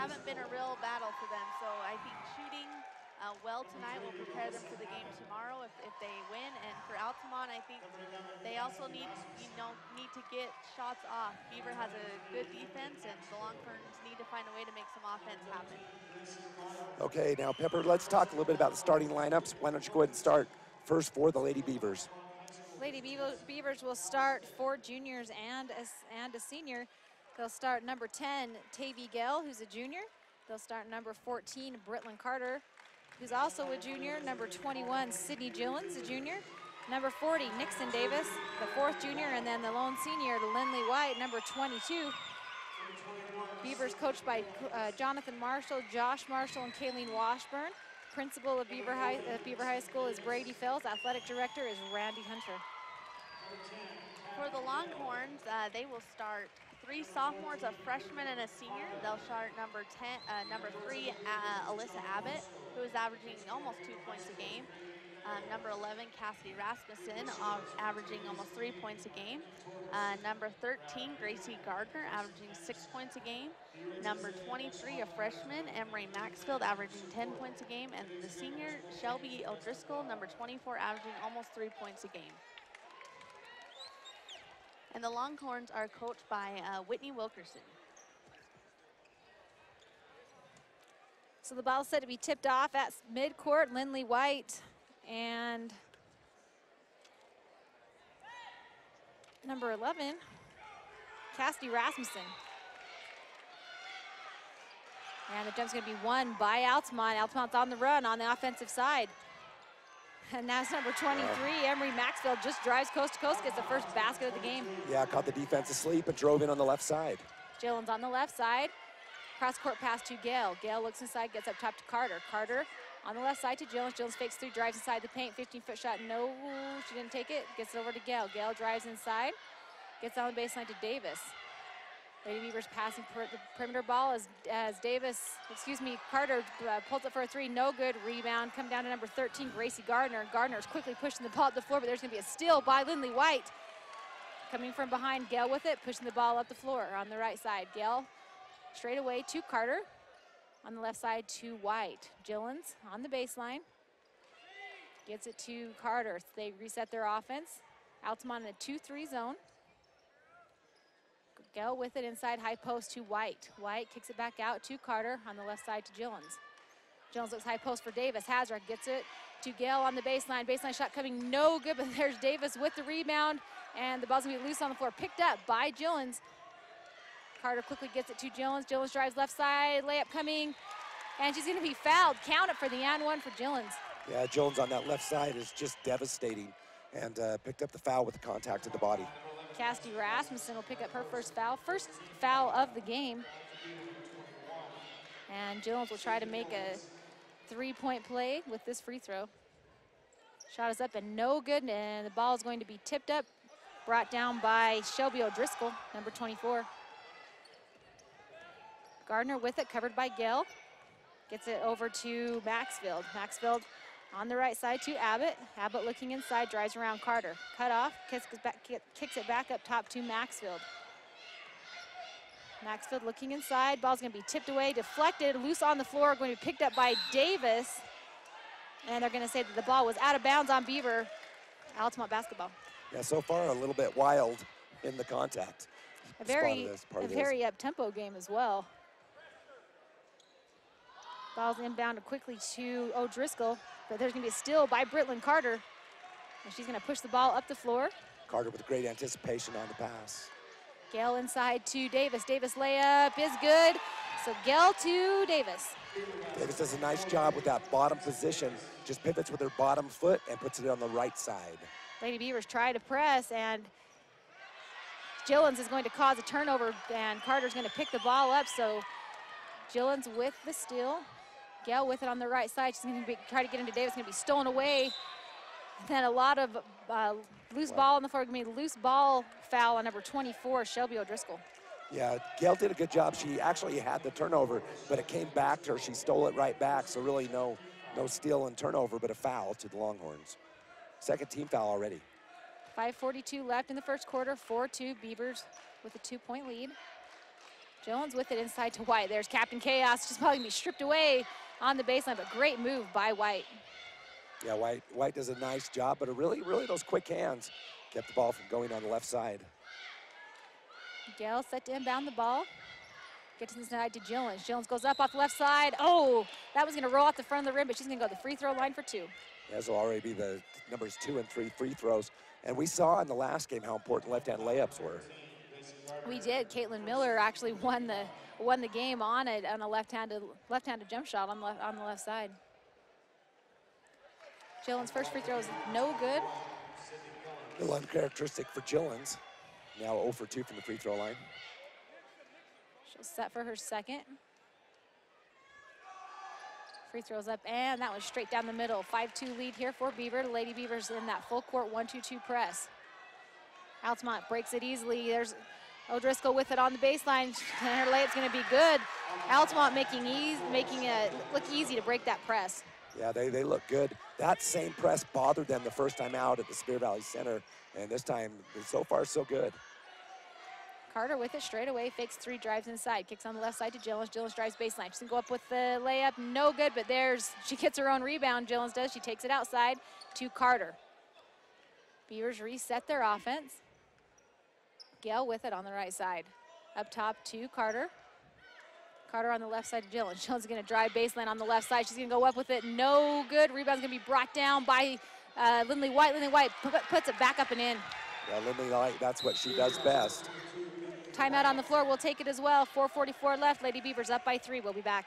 haven't been a real battle for them. So I think shooting well tonight will prepare them for the game tomorrow if they win. And for Altamont, I think they also need to get shots off. Beaver has a good defense, and the Longhorns need to find a way to make some offense happen. Okay, now Pepper, let's talk a little bit about the starting lineups. Why don't you go ahead and start first for the Lady Beavers. Lady Beavers will start 4 juniors and a senior. They'll start number 10, Tavy Gale, who's a junior. They'll start number 14, Britlin Carter, who's also a junior. Number 21, Sydney Gillens, a junior. Number 40, Nixon Davis, the 4th junior, and then the lone senior, Lindley White, number 22. Beavers coached by Jonathan Marshall, Josh Marshall, and Kayleen Washburn. Principal of Beaver High School is Brady Fells. Athletic director is Randy Hunter. For the Longhorns, they will start 3 sophomores, a freshman, and a senior. They'll start number 3, Alyssa Abbott, who is averaging almost 2 points a game. Number 11, Cassidy Rasmussen, averaging almost 3 points a game. Number 13, Gracie Gardner, averaging 6 points a game. Number 23, a freshman, Emery Maxfield, averaging 10 points a game. And the senior, Shelby O'Driscoll, number 24, averaging almost 3 points a game. And the Longhorns are coached by Whitney Wilkerson. So the ball's set to be tipped off at midcourt. Lindley White and number 11, Cassidy Rasmussen. And the jump's going to be won by Altamont. Altamont's on the run on the offensive side. And that's number 23, Emery Maxfield, just drives coast to coast, gets the first basket of the game. Yeah, caught the defense asleep and drove in on the left side. Gillens on the left side. Cross-court pass to Gale. Gale looks inside, gets up top to Carter. Carter on the left side to Gillens. Gillens fakes 3, drives inside the paint. 15-foot shot, no, she didn't take it. Gets it over to Gale. Gale drives inside, gets on the baseline to Davis. Lady Beavers passing the perimeter ball as Carter pulls it for a 3, no good. Rebound, come down to number 13, Gracie Gardner. Gardner's quickly pushing the ball up the floor, but there's gonna be a steal by Lindley White. Coming from behind, Gale with it, pushing the ball up the floor on the right side. Gale straight away to Carter. On the left side to White. Gillens on the baseline. Gets it to Carter. They reset their offense. Altamont in a 2-3 zone. Gale with it inside high post to White. White kicks it back out to Carter on the left side to Gillens. Gillens looks high post for Davis. Hazard gets it to Gale on the baseline. Baseline shot coming no good, but there's Davis with the rebound, and the ball's gonna be loose on the floor. Picked up by Gillens. Carter quickly gets it to Gillens. Gillens drives left side, layup coming, and she's gonna be fouled. Count it for the and 1 for Gillens. Yeah, Gillens on that left side is just devastating, and picked up the foul with the contact to the body. Cassidy Rasmussen will pick up her first foul of the game. And Gillens will try to make a 3-point play with this free throw. Shot is up and no good, and the ball is going to be tipped up, brought down by Shelby O'Driscoll, number 24. Gardner with it, covered by Gale. Gets it over to Maxfield. Maxfield on the right side to Abbott. Abbott looking inside, drives around Carter. Cut off, kicks it back up top to Maxfield. Maxfield looking inside, ball's gonna be tipped away, deflected, loose on the floor, going to be picked up by Davis. And they're gonna say that the ball was out of bounds on Beaver. Altamont basketball. Yeah, so far a little bit wild in the contact. A very up-tempo game as well. Ball's inbound quickly to O'Driscoll, but there's gonna be a steal by Britlin Carter. And she's gonna push the ball up the floor. Carter with great anticipation on the pass. Gale inside to Davis. Davis layup is good. So Gale to Davis. Davis does a nice job with that bottom position. Just pivots with her bottom foot and puts it on the right side. Lady Beavers try to press, and Gillens is going to cause a turnover, and Carter's gonna pick the ball up. So Gillens with the steal. Gale with it on the right side. She's going to try to get into Davis. Going to be stolen away. And then a lot of loose ball on the floor. Going to be a loose ball foul on number 24, Shelby O'Driscoll. Yeah, Gale did a good job. She actually had the turnover, but it came back to her. She stole it right back, so really no steal and turnover, but a foul to the Longhorns. Second team foul already. 5:42 left in the first quarter. 4-2 Beavers with a 2-point lead. Jones with it inside to White. There's Captain Chaos, just probably gonna be stripped away on the baseline, but great move by White. Yeah, White does a nice job, but really those quick hands kept the ball from going on the left side. Gale set to inbound the ball. Gets inside to Gillens. Gillens goes up off the left side. Oh, that was gonna roll off the front of the rim, but she's gonna go to the free throw line for 2. Those will already be the numbers 2 and 3 free throws. And we saw in the last game how important left-hand layups were. We did. Caitlin Miller actually won the game on a left-handed jump shot on the left side. Gillens' first free throw is no good. A little uncharacteristic for Gillens. Now 0 for 2 from the free throw line. She'll set for her second. Free throws up, and that was straight down the middle. 5-2 lead here for Beaver. The Lady Beavers in that full court 1-2-2 press. Altamont breaks it easily. There's O'Driscoll with it on the baseline, and her layup's gonna be good. Altamont making it look easy to break that press. Yeah, they look good. That same press bothered them the first time out at the Spear Valley Center, and this time, so far, so good. Carter with it straight away, fakes 3, drives inside, kicks on the left side to Gillens. Gillens drives baseline. She's gonna go up with the layup, no good, but she gets her own rebound, Gillens does. She takes it outside to Carter. Beavers reset their offense. Gale with it on the right side. Up top to Carter. Carter on the left side to Gillens. Gillens is gonna drive baseline on the left side. She's gonna go up with it, no good. Rebound's gonna be brought down by Lindley White. Lindley White puts it back up and in. Yeah, Lindley White, that's what she does best. Timeout on the floor, we'll take it as well. 4:44 left, Lady Beavers up by 3, we'll be back.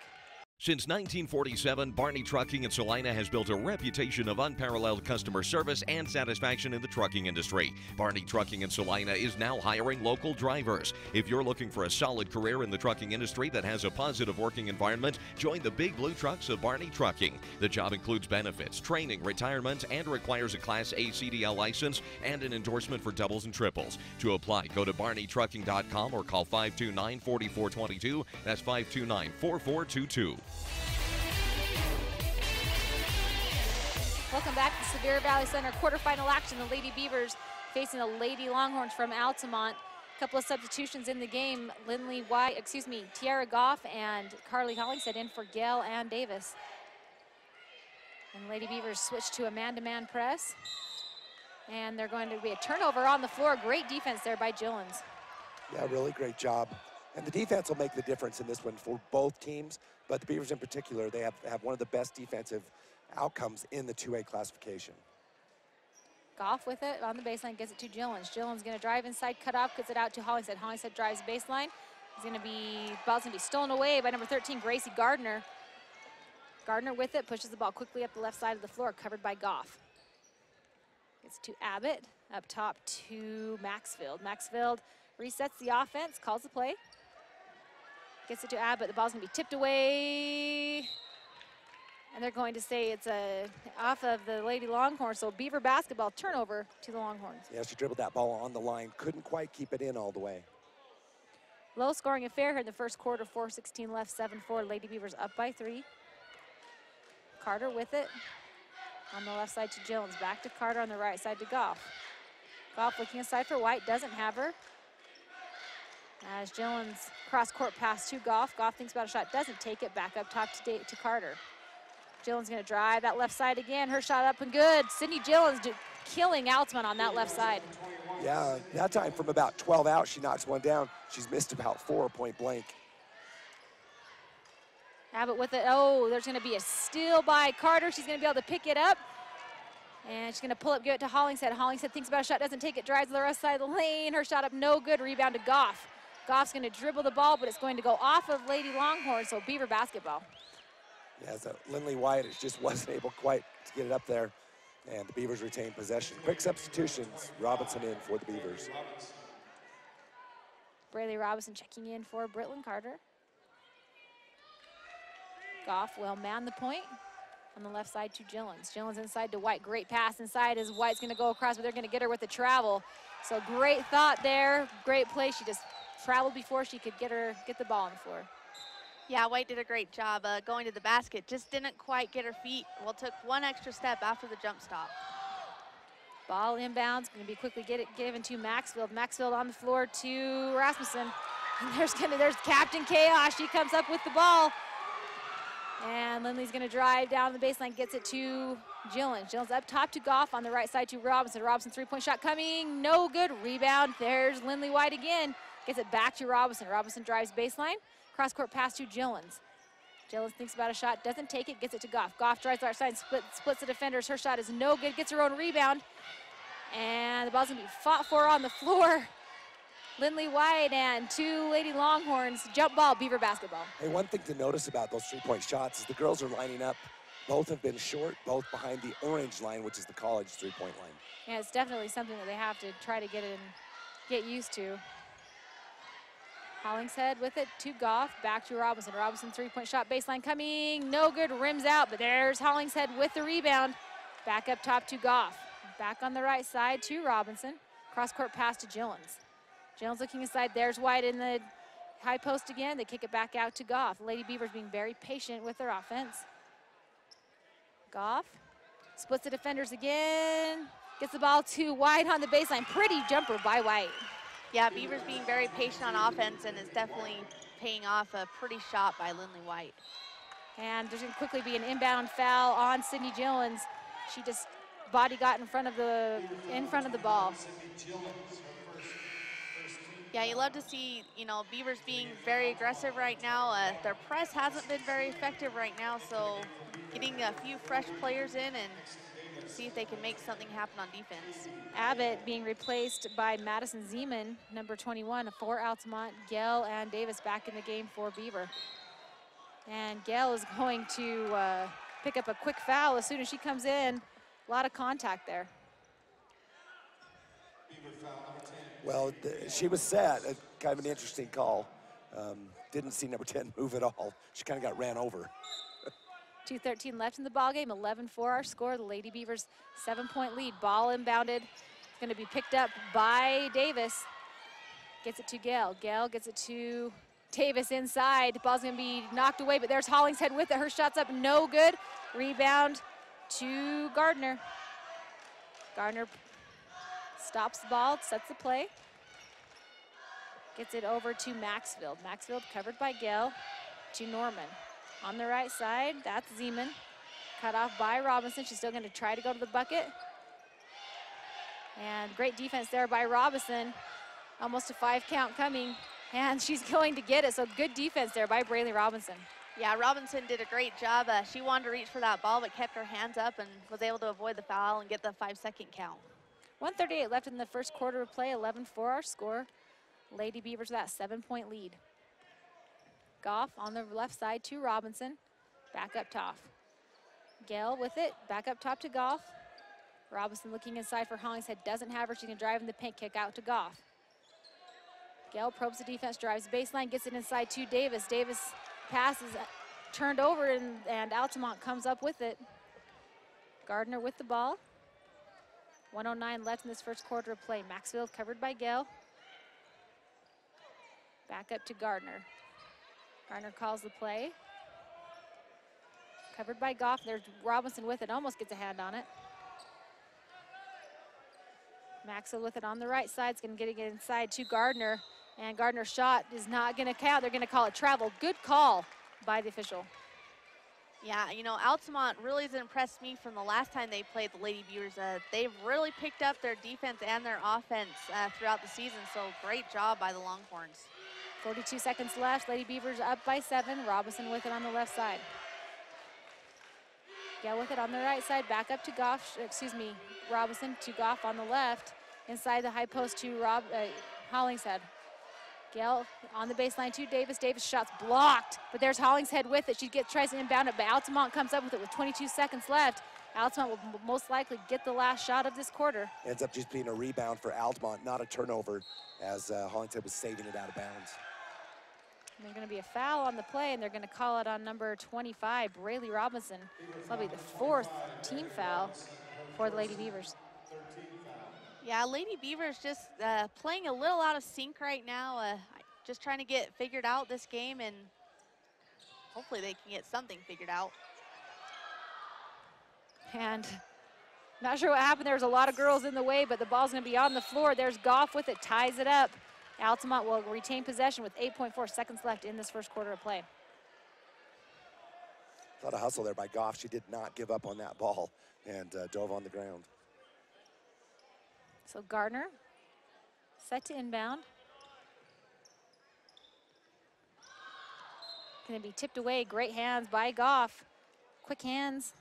Since 1947, Barney Trucking in Salina has built a reputation of unparalleled customer service and satisfaction in the trucking industry. Barney Trucking in Salina is now hiring local drivers. If you're looking for a solid career in the trucking industry that has a positive working environment, join the big blue trucks of Barney Trucking. The job includes benefits, training, retirement, and requires a Class A CDL license and an endorsement for doubles and triples. To apply, go to barneytrucking.com or call 529-4422. That's 529-4422. Welcome back to Spear Valley Center quarterfinal action. The Lady Beavers facing the Lady Longhorns from Altamont. A couple of substitutions in the game. Tiara Goff and Carly Hollingshead in for Gale and Davis. And Lady Beavers switch to a man-to-man press. And they're going to be a turnover on the floor. Great defense there by Gillens. Yeah, really great job. And the defense will make the difference in this one for both teams, but the Beavers in particular, they have one of the best defensive outcomes in the 2A classification. Goff with it on the baseline, gets it to Gillens. Gillens gonna drive inside, cut off, gets it out to Hollingshead. Hollingshead drives baseline. Ball's gonna be stolen away by number 13, Gracie Gardner. Gardner with it, pushes the ball quickly up the left side of the floor, covered by Goff. Gets to Abbott, up top to Maxfield. Maxfield resets the offense, calls the play. Gets it to Abbott, the ball's gonna be tipped away. And they're going to say it's off of the Lady Longhorns, so Beaver basketball turnover to the Longhorns. Yeah, she dribbled that ball on the line, couldn't quite keep it in all the way. Low scoring affair here in the first quarter, 4:16 left, 7-4. Lady Beavers up by 3. Carter with it on the left side to Gillens. Back to Carter on the right side to Goff. Goff looking inside for White, doesn't have her. As Gillens cross-court pass to Goff. Goff thinks about a shot, doesn't take it, back up top to Carter. Gillens gonna drive that left side again. Her shot up and good. Sydney Gillens killing Altamont on that left side. Yeah, that time from about 12 out, she knocks one down. She's missed about 4 point blank. Abbott with it. Oh, there's gonna be a steal by Carter. She's gonna be able to pick it up. And she's gonna pull up, give it to Hollingshead. Hollingshead thinks about a shot, doesn't take it, drives to the rest side of the lane. Her shot up, no good. Rebound to Goff. Goff's gonna dribble the ball, but it's going to go off of Lady Longhorn, so Beaver basketball. Yeah, so Lindley White just wasn't able quite to get it up there, and the Beavers retain possession. Quick substitutions, Robinson in for the Beavers. Braylee Robinson checking in for Britlin Carter. Goff will man the point on the left side to Gillens. Gillens inside to White, great pass inside as White's gonna go across, but they're gonna get her with the travel. So great thought there, great play. She just traveled before she could get the ball on the floor. Yeah, White did a great job going to the basket. Just didn't quite get her feet. Well, took one extra step after the jump stop. Ball inbounds, going to be quickly given to Maxfield. Maxfield on the floor to Rasmussen. There's Captain Chaos. She comes up with the ball. And Lindley's gonna drive down the baseline, gets it to Gillen. Gillen's up top to Goff, on the right side to Robinson. Robinson three-point shot coming, no good. Rebound, there's Lindley White again. Gets it back to Robinson. Robinson drives baseline, cross-court pass to Gillen's. Gillen thinks about a shot, doesn't take it, gets it to Goff. Goff drives right side, splits the defenders. Her shot is no good, gets her own rebound. And the ball's gonna be fought for on the floor. Lindley White and two Lady Longhorns, jump ball, Beaver basketball. Hey, one thing to notice about those three-point shots is the girls are lining up. Both have been short, both behind the orange line, which is the college three-point line. Yeah, it's definitely something that they have to try to get used to. Hollingshead with it to Goff, back to Robinson. Robinson three-point shot, baseline coming, no good, rims out, but there's Hollingshead with the rebound. Back up top to Goff. Back on the right side to Robinson. Cross-court pass to Gillens. Gillens looking inside, there's White in the high post again. They kick it back out to Goff. Lady Beavers being very patient with their offense. Goff splits the defenders again. Gets the ball to White on the baseline. Pretty jumper by White. Yeah, Beavers being very patient on offense, and is definitely paying off a pretty shot by Lindley White. And there's gonna quickly be an inbound foul on Sydney Gillens. She just body got in front of the ball. Yeah, you love to see, you know, Beavers being very aggressive right now. Their press hasn't been very effective right now, so getting a few fresh players in and see if they can make something happen on defense. Abbott being replaced by Madison Zeman, number 21, for Altamont. Gale and Davis back in the game for Beaver. And Gale is going to pick up a quick foul as soon as she comes in. A lot of contact there. Well, she was set, kind of an interesting call. Didn't see number 10 move at all. She kind of got ran over. 2:13 left in the ballgame, 11-4 our score. The Lady Beavers 7-point lead. Ball inbounded. It's going to be picked up by Davis. Gets it to Gale. Gale gets it to Davis inside. The ball's going to be knocked away, but there's Hollingshead with it. Her shot's up, no good. Rebound to Gardner. Gardner stops the ball, sets the play. Gets it over to Maxfield. Maxfield covered by Gale to Norman. On the right side, that's Zeman. Cut off by Robinson. She's still going to try to go to the bucket. And great defense there by Robinson. Almost a 5 count coming. And she's going to get it. So good defense there by Braylee Robinson. Yeah, Robinson did a great job. She wanted to reach for that ball, but kept her hands up and was able to avoid the foul and get the 5-second count. 1:38 left in the first quarter of play, 11-4 our score. Lady Beavers with that 7-point lead. Goff on the left side to Robinson. Back up top. Gale with it, back up top to Goff. Robinson looking inside for Hollingshead, doesn't have her. She can drive in the paint, kick out to Goff. Gale probes the defense, drives baseline, gets it inside to Davis. Davis passes, turned over, and Altamont comes up with it. Gardner with the ball. 1:09 left in this first quarter of play. Maxfield covered by Gale. Back up to Gardner. Gardner calls the play. Covered by Goff. There's Robinson with it, almost gets a hand on it. Maxfield with it on the right side. It's going to get it inside to Gardner. And Gardner's shot is not going to count. They're going to call it travel. Good call by the official. Yeah, you know, Altamont really has impressed me from the last time they played the Lady Beavers. They've really picked up their defense and their offense throughout the season, so great job by the Longhorns. 42 seconds left. Lady Beavers up by 7. Robinson with it on the left side. Gale with it on the right side. Back up to Goff, Robinson to Goff on the left. Inside the high post to Hollingshead. Gale on the baseline to Davis. Davis shot's blocked, but there's Hollingshead with it. She tries to inbound it, but Altamont comes up with it with 22 seconds left. Altamont will most likely get the last shot of this quarter. Ends up just being a rebound for Altamont, not a turnover, as Hollingshead was saving it out of bounds. And there's going to be a foul on the play, and they're going to call it on number 25, Braylee Robinson. This will be the 4th team foul for the Lady Beavers. Yeah, Lady Beavers just playing a little out of sync right now. Just trying to get figured out this game, and hopefully they can get something figured out. And not sure what happened. There was a lot of girls in the way, but the ball's going to be on the floor. There's Goff with it, ties it up. Altamont will retain possession with 8.4 seconds left in this first quarter of play. A lot of hustle there by Goff. She did not give up on that ball and dove on the ground. So Gardner set to inbound. Going to be tipped away. Great hands by Goff. Quick hands.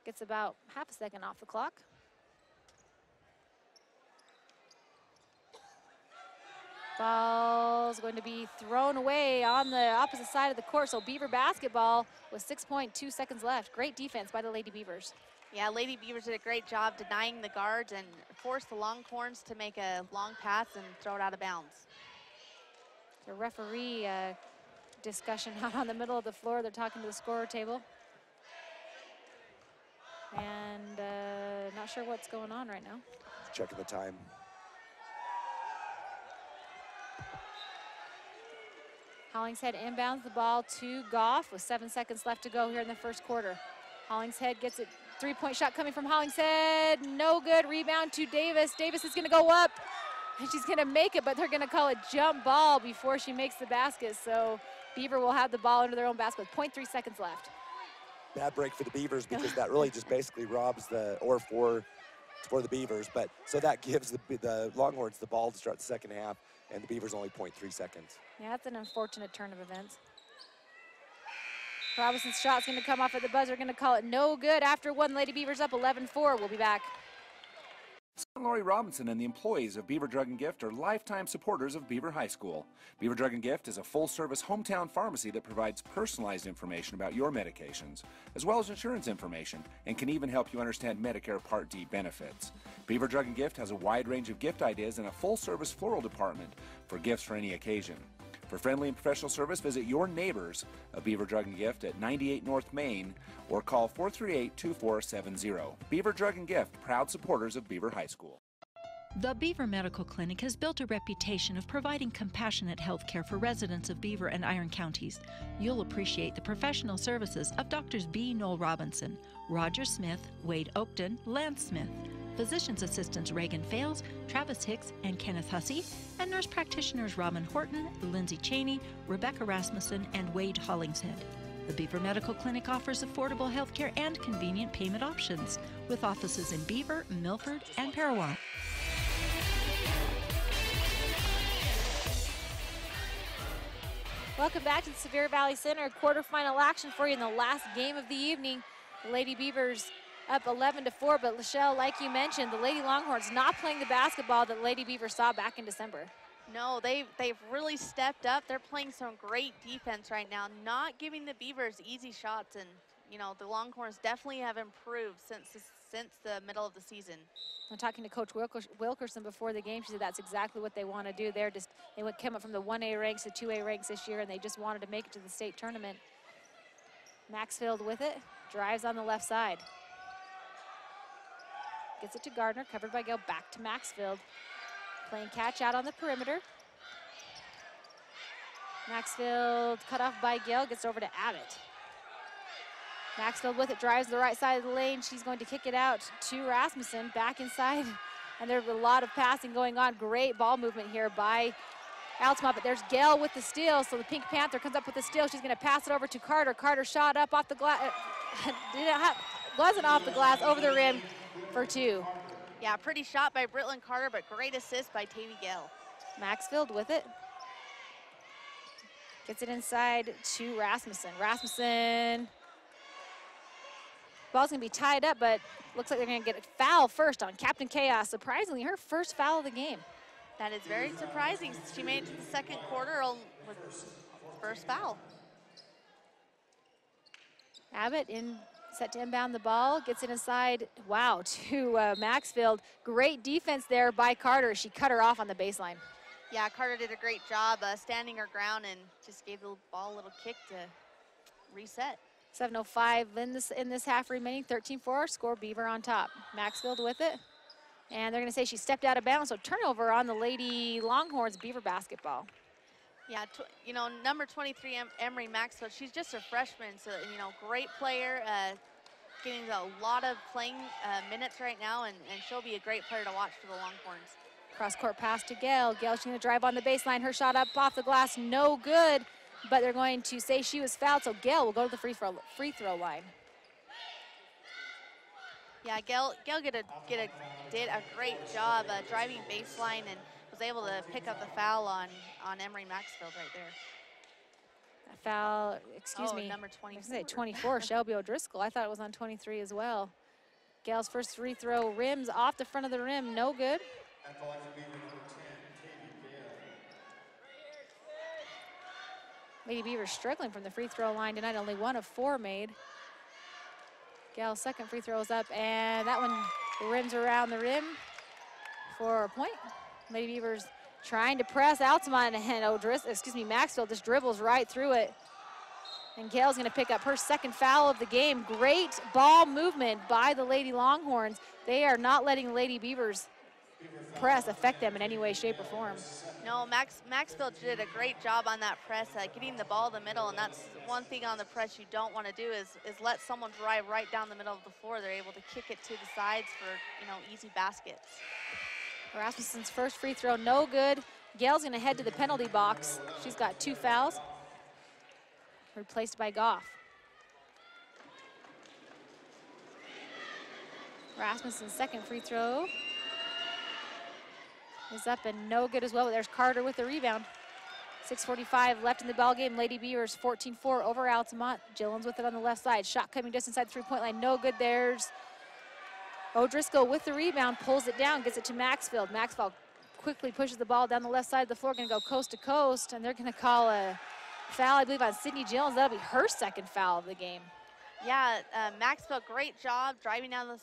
Gets about half a second off the clock. Ball's going to be thrown away on the opposite side of the court. So Beaver basketball with 6.2 seconds left. Great defense by the Lady Beavers. Yeah, Lady Beavers did a great job denying the guards and forced the Longhorns to make a long pass and throw it out of bounds. The referee discussion out on the middle of the floor. They're talking to the scorer table. And not sure what's going on right now. Checking the time. Hollingshead inbounds the ball to Goff with 7 seconds left to go here in the first quarter. Hollingshead gets it. Three-point shot coming from Hollingshead. No good. Rebound to Davis. Davis is going to go up, and she's going to make it, but they're going to call a jump ball before she makes the basket. So Beaver will have the ball under their own basket with 0.3 seconds left. Bad break for the Beavers because that really just basically robs the for the Beavers. But so that gives the Longhorns the ball to start the second half, and the Beavers only 0.3 seconds. Yeah, that's an unfortunate turn of events. Robinson's shot's going to come off at the buzzer. Going to call it no good after one. Lady Beavers up 11-4. We'll be back. Son Lori Robinson and the employees of Beaver Drug and Gift are lifetime supporters of Beaver High School. Beaver Drug and Gift is a full-service hometown pharmacy that provides personalized information about your medications, as well as insurance information, and can even help you understand Medicare Part D benefits. Beaver Drug and Gift has a wide range of gift ideas and a full-service floral department for gifts for any occasion. For friendly and professional service, visit your neighbors of Beaver Drug and Gift at 98 North Main or call 438-2470. Beaver Drug and Gift, proud supporters of Beaver High School. The Beaver Medical Clinic has built a reputation of providing compassionate health care for residents of Beaver and Iron counties. You'll appreciate the professional services of Drs. B. Noel Robinson, Roger Smith, Wade Oakton, Lance Smith, physician's assistants Reagan Fales, Travis Hicks, and Kenneth Hussey, and nurse practitioners Robin Horton, Lindsay Cheney, Rebecca Rasmussen, and Wade Hollingshead. The Beaver Medical Clinic offers affordable health care and convenient payment options, with offices in Beaver, Milford, and Parowan. Welcome back to the Sevier Valley Center. Quarterfinal action for you in the last game of the evening. The Lady Beavers up 11-4, but Lachelle, like you mentioned, the Lady Longhorns not playing the basketball that Lady Beavers saw back in December. No, they've really stepped up. They're playing some great defense right now, not giving the Beavers easy shots, and you know the Longhorns definitely have improved since the middle of the season. I'm talking to Coach Wilkerson before the game. She said that's exactly what they want to do. They came up from the 1A ranks to 2A ranks this year, and they just wanted to make it to the state tournament. Maxfield with it, drives on the left side. Gets it to Gardner, covered by Gill, back to Maxfield. Playing catch out on the perimeter. Maxfield cut off by Gill, gets over to Abbott. Maxfield with it, drives to the right side of the lane. She's going to kick it out to Rasmussen, back inside. And there's a lot of passing going on. Great ball movement here by Altamont, but there's Gill with the steal. So the Pink Panther comes up with the steal. She's gonna pass it over to Carter. Carter shot up off the glass, wasn't off the glass, over the rim for two. Yeah, pretty shot by Brittlin Carter, but great assist by Tavy Gill. Maxfield with it. Gets it inside to Rasmussen. Rasmussen. Ball's gonna be tied up, but looks like they're gonna get a foul first on Captain Chaos. Surprisingly, her first foul of the game. That is very surprising. She made it to the second quarter with first foul. Abbott set to inbound the ball, gets it inside, wow, to Maxfield. Great defense there by Carter. She cut her off on the baseline. Yeah, Carter did a great job standing her ground and just gave the ball a little kick to reset. 7:05 in this half remaining, 13-4, score Beaver on top. Maxfield with it, and they're gonna say she stepped out of bounds, so turnover on the Lady Longhorns Beaver basketball. Yeah, you know, number 23, Emery Maxfield, she's just a freshman, so, you know, great player, getting a lot of playing minutes right now, and she'll be a great player to watch for the Longhorns. Cross-court pass to Gail. Gail, she's going to drive on the baseline. Her shot up off the glass, no good. But they're going to say she was fouled, so Gail will go to the free throw line. Yeah, Gail did a great job driving baseline and was able to pick up the foul on Emery Maxfield right there. That foul, excuse me. Number 24. I was going to say 24, Shelby O'Driscoll. I thought it was on 23 as well. Gail's first free throw rims off the front of the rim, no good. Lady Beaver struggling from the free throw line tonight, only 1 of 4 made. Gail's second free throw is up, and that one rims around the rim for a point. Lady Beavers trying to press Altamont, and Maxfield just dribbles right through it. And Gail's gonna pick up her second foul of the game. Great ball movement by the Lady Longhorns. They are not letting Lady Beavers press affect them in any way, shape, or form. No, Maxfield did a great job on that press, getting the ball in the middle, and that's one thing on the press you don't want to do is let someone drive right down the middle of the floor. They're able to kick it to the sides for, easy baskets. Rasmussen's first free throw, no good. Gail's gonna head to the penalty box. She's got 2 fouls, replaced by Goff. Rasmussen's second free throw is up and no good as well. But there's Carter with the rebound. 6:45 left in the ball game. Lady Beavers 14-4 over Altamont. Gillen's with it on the left side. Shot coming just inside the three-point line. No good. There's O'Driscoll with the rebound, pulls it down, gets it to Maxfield. Maxfield quickly pushes the ball down the left side of the floor, going to go coast to coast, and they're going to call a foul, I believe, on Sydney Gillens. That'll be her second foul of the game. Yeah, Maxfield, great job driving down the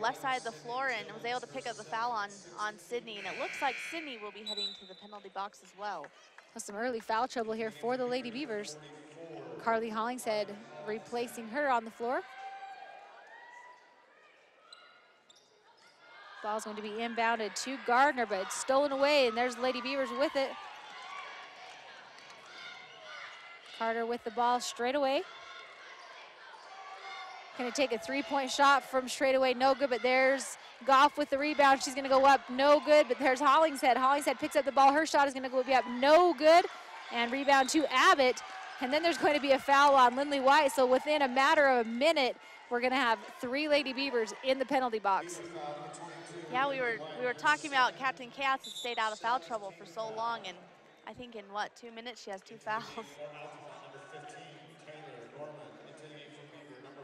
left side of the floor and was able to pick up the foul on Sydney. And it looks like Sydney will be heading to the penalty box as well. Some early foul trouble here for the Lady Beavers. Carly Hollingshead replacing her on the floor. Ball's going to be inbounded to Gardner, but it's stolen away, and there's Lady Beavers with it. Carter with the ball straight away. Gonna take a three-point shot from straight away, no good, but there's Goff with the rebound. She's gonna go up, no good, but there's Hollingshead. Hollingshead picks up the ball, her shot is gonna go up, no good, and rebound to Abbott. And then there's going to be a foul on Lindley White, so within a matter of a minute, we're gonna have 3 Lady Beavers in the penalty box. Yeah, we were talking about Captain Chaos has stayed out of foul trouble for so long, and I think in 2 minutes she has 2 fouls.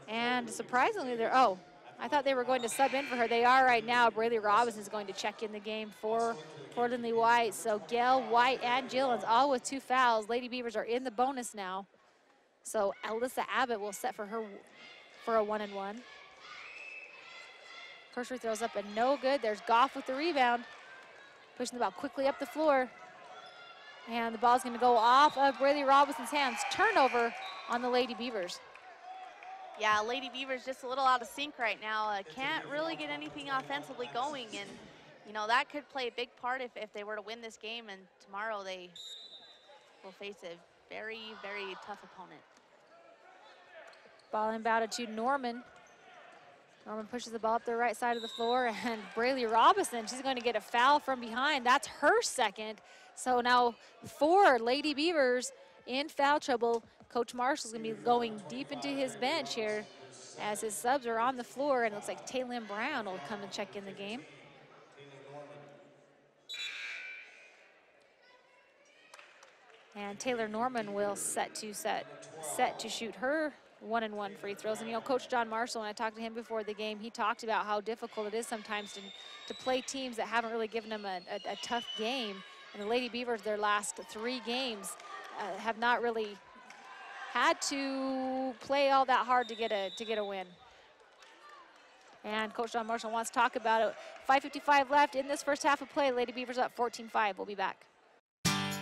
And surprisingly, I thought they were going to sub in for her. They are right now. Braylee Robinson is going to check in the game for Lindley White. So Gail, White, and Gillens all with 2 fouls. Lady Beavers are in the bonus now. So Alyssa Abbott will set for her for a 1-and-1. First free throws up and no good. There's Goff with the rebound. Pushing the ball quickly up the floor. And the ball's gonna go off of Braylee Robinson's hands. Turnover on the Lady Beavers. Yeah, Lady Beavers just a little out of sync right now. Can't really get anything offensively going, and that could play a big part if they were to win this game, and tomorrow they will face a very, very tough opponent. Ball inbounded to Norman. Norman pushes the ball up the right side of the floor, and Braylee Robinson, she's going to get a foul from behind. That's her second. So now 4 Lady Beavers in foul trouble. Coach Marshall's gonna be going deep into his bench here as his subs are on the floor, and it looks like Taylin Brown will come and check in the game. And Taylor Norman will set to shoot her 1-and-1 free throws. And Coach John Marshall, when I talked to him before the game, he talked about how difficult it is sometimes to play teams that haven't really given them a tough game. And the Lady Beavers, their last 3 games, have not really had to play all that hard to get a win. And Coach John Marshall wants to talk about it. 5:55 left in this first half of play. Lady Beavers up 14-5. We'll be back.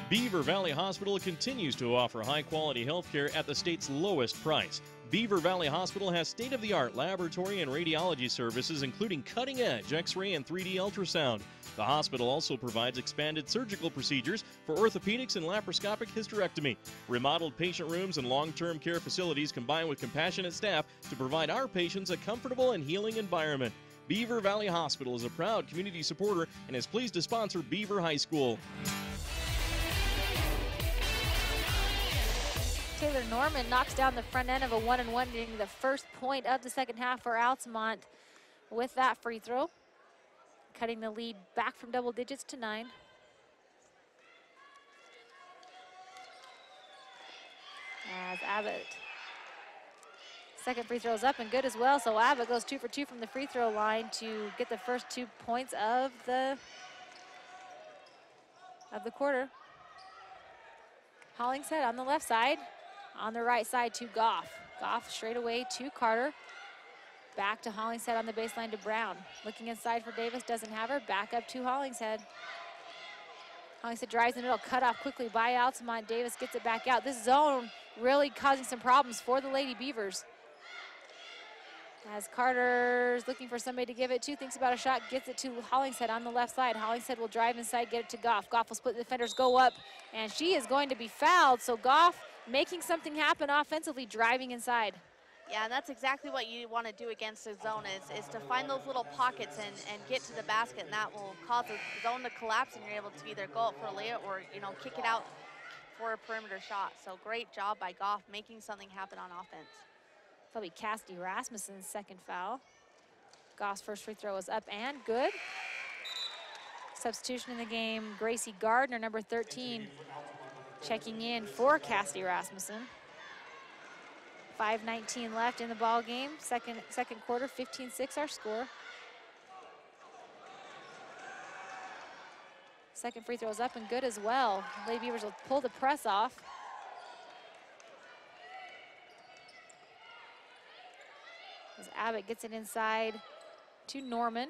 Beaver Valley Hospital continues to offer high-quality health care at the state's lowest price. Beaver Valley Hospital has state-of-the-art laboratory and radiology services, including cutting-edge X-ray and 3D ultrasound. The hospital also provides expanded surgical procedures for orthopedics and laparoscopic hysterectomy. Remodeled patient rooms and long-term care facilities combine with compassionate staff to provide our patients a comfortable and healing environment. Beaver Valley Hospital is a proud community supporter and is pleased to sponsor Beaver High School. Taylor Norman knocks down the front end of a 1-and-1, getting the first point of the second half for Altamont with that free throw, cutting the lead back from double digits to 9. As Abbott, second free throw is up and good as well, so Abbott goes 2 for 2 from the free throw line to get the first 2 points of the quarter. Hollingshead on the left side, on the right side to Goff. Goff straight away to Carter. Back to Hollingshead on the baseline to Brown. Looking inside for Davis, doesn't have her. Back up to Hollingshead. Hollingshead drives in the middle, cut off quickly by Altamont. Davis gets it back out. This zone really causing some problems for the Lady Beavers. As Carter's looking for somebody to give it to, thinks about a shot, gets it to Hollingshead on the left side. Hollingshead will drive inside, get it to Goff. Goff will split the defenders, go up, and she is going to be fouled. So Goff making something happen offensively, driving inside. Yeah, and that's exactly what you want to do against a zone is to find those little pockets and get to the basket, and that will cause the zone to collapse, and you're able to either go up for a layup or, you know, kick it out for a perimeter shot. So great job by Goff making something happen on offense. That'll be Cassidy Rasmussen's second foul. Goff's first free throw is up and good. Substitution in the game, Gracie Gardner, number 13, checking in for Cassidy Rasmussen. 5:19 left in the ball game. Second quarter, 15-6 our score. Second free throw is up and good as well. Lady Beavers will pull the press off. As Abbott gets it inside to Norman.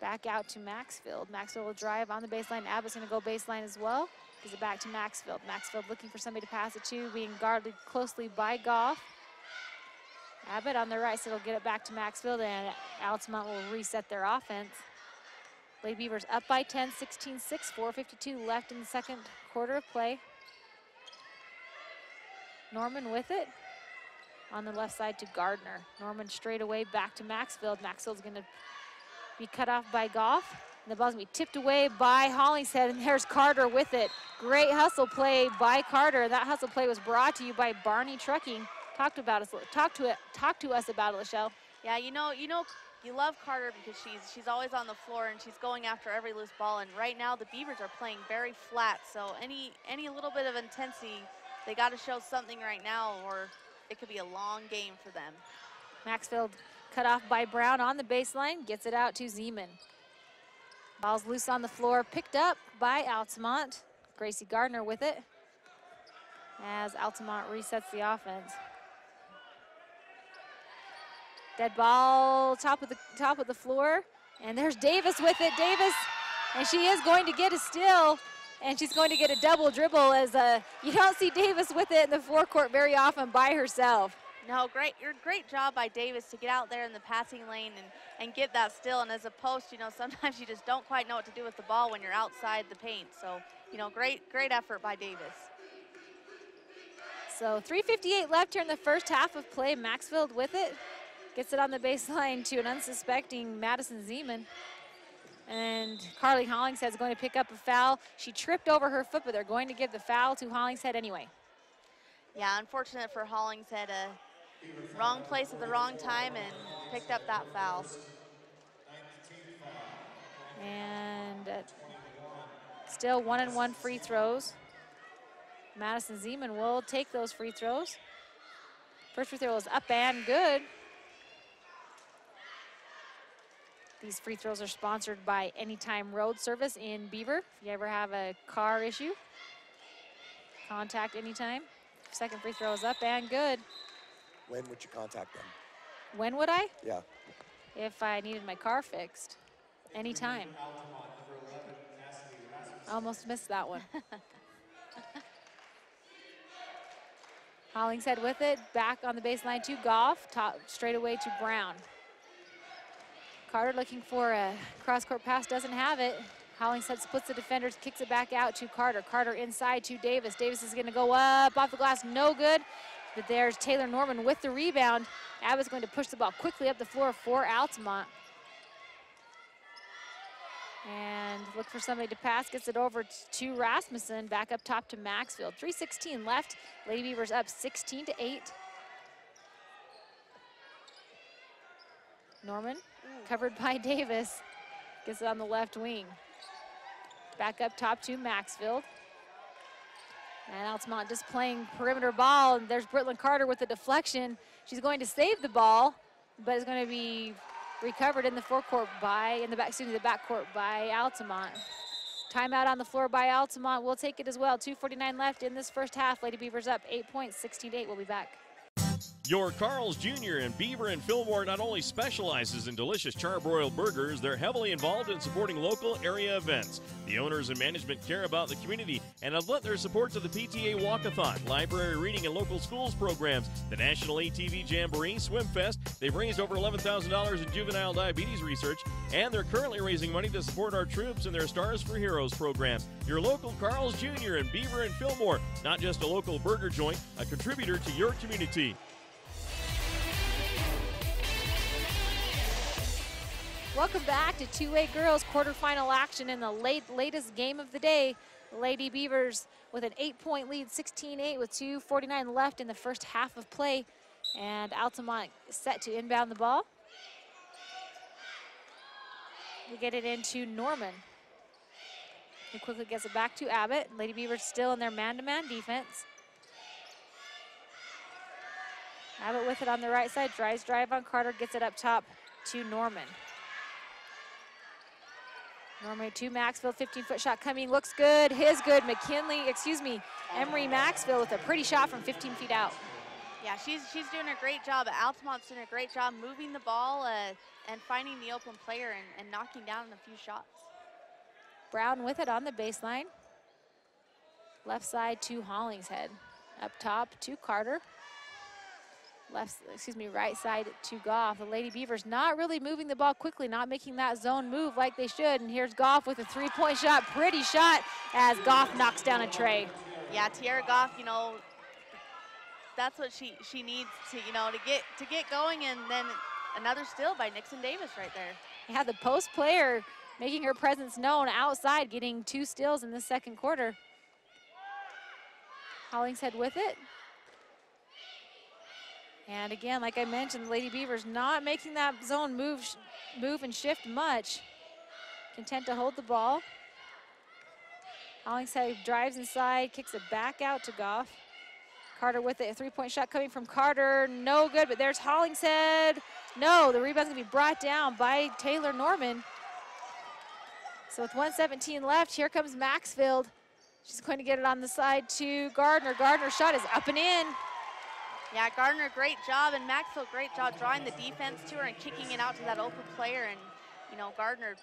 Back out to Maxfield. Maxfield will drive on the baseline. Abbott's gonna go baseline as well. Gives it back to Maxfield. Maxfield looking for somebody to pass it to, being guarded closely by Goff. Abbott on the right, so it'll get it back to Maxfield, and Altamont will reset their offense. Lady Beavers up by 10, 16-6, 4:52 left in the second quarter of play. Norman with it. On the left side to Gardner. Norman straight away back to Maxfield. Maxfield's gonna be cut off by Goff. And the ball's gonna be tipped away by Hollingshead, and there's Carter with it. Great hustle play by Carter. That hustle play was brought to you by Barney Trucking. Talk to us about it, Lachelle. Yeah, you know, you love Carter because she's always on the floor and she's going after every loose ball. And right now the Beavers are playing very flat, so any little bit of intensity, they got to show something right now, or it could be a long game for them. Maxfield cut off by Brown on the baseline, gets it out to Zeman. Ball's loose on the floor, picked up by Altamont. Gracie Gardner with it as Altamont resets the offense. Dead ball, top of the floor, and there's Davis with it. Davis, and she is going to get a steal, and she's going to get a double dribble, as you don't see Davis with it in the forecourt very often by herself. No, great job by Davis to get out there in the passing lane and get that steal. And as a post, you know, sometimes you just don't quite know what to do with the ball when you're outside the paint. So, you know, great effort by Davis. So 3:58 left here in the first half of play. Maxfield with it. Gets it on the baseline to an unsuspecting Madison Zeman. And Carly Hollingshead is going to pick up a foul. She tripped over her foot, but they're going to give the foul to Hollingshead anyway. Yeah, unfortunate for Hollingshead. Wrong place at the wrong time and picked up that foul. And still 1-and-1 free throws. Madison Zeman will take those free throws. First free throw is up and good. These free throws are sponsored by Anytime Road Service in Beaver. If you ever have a car issue, contact Anytime. Second free throw is up and good. When would you contact them? When would I? Yeah. If I needed my car fixed. Anytime. Almost missed that one. Hollingshead with it, back on the baseline to Goff, top straight away to Brown. Carter looking for a cross-court pass, doesn't have it. Hollingshead splits the defenders, kicks it back out to Carter. Carter inside to Davis. Davis is gonna go up off the glass, no good. But there's Taylor Norman with the rebound. Abbott's going to push the ball quickly up the floor for Altamont. And look for somebody to pass, gets it over to Rasmussen, back up top to Maxfield. 3:16 left, Lady Beavers up 16-8. Norman, covered by Davis, gets it on the left wing. Back up top to Maxfield. And Altamont just playing perimeter ball, and there's Brittlin Carter with the deflection. She's going to save the ball, but it's going to be recovered in the forecourt by, the backcourt by Altamont. Timeout on the floor by Altamont. We'll take it as well. 2:49 left in this first half. Lady Beavers up 8 points, 16-8. We'll be back. Your Carl's Jr. in Beaver and Fillmore not only specializes in delicious charbroiled burgers, they're heavily involved in supporting local area events. The owners and management care about the community and have lent their support to the PTA Walkathon, library reading and local schools programs, the National ATV Jamboree, Swim Fest. They've raised over $11,000 in juvenile diabetes research, and they're currently raising money to support our troops in their Stars for Heroes program. Your local Carl's Jr. in Beaver and Fillmore, not just a local burger joint, a contributor to your community. Welcome back to 2A girls quarterfinal action in the latest game of the day. Lady Beavers with an 8-point lead, 16-8 with 2:49 left in the first half of play. And Altamont set to inbound the ball. We get it into Norman, who quickly gets it back to Abbott. Lady Beavers still in their man-to-man defense. Abbott with it on the right side, drive on Carter, gets it up top to Norman. Norman to Maxfield, 15-foot shot coming, looks good, good. Emery Maxfield with a pretty shot from 15 feet out. Yeah, she's doing a great job. Altamont's doing a great job moving the ball and finding the open player and knocking down a few shots. Brown with it on the baseline. Left side to Hollingshead. Up top to Carter. Right side to Goff. The Lady Beavers not really moving the ball quickly, not making that zone move like they should. And here's Goff with a 3-point shot. Pretty shot as Goff knocks down a tray. Yeah, Tiara Goff, that's what she needs to get going, and then another steal by Nixon Davis right there. Yeah, the post player making her presence known outside, getting 2 steals in the second quarter. Hollingshead with it. And again, like I mentioned, the Lady Beavers not making that zone move and shift much. Content to hold the ball. Hollingshead drives inside, kicks it back out to Goff. Carter with it, a 3-point shot coming from Carter, no good, but there's Hollingshead. No, the rebound's gonna be brought down by Taylor Norman. So with 1:17 left, here comes Maxfield. She's going to get it on the side to Gardner. Gardner's shot is up and in. Yeah, Gardner, great job, and Maxfield, great job drawing the defense to her and kicking it out to that open player. And, Gardner,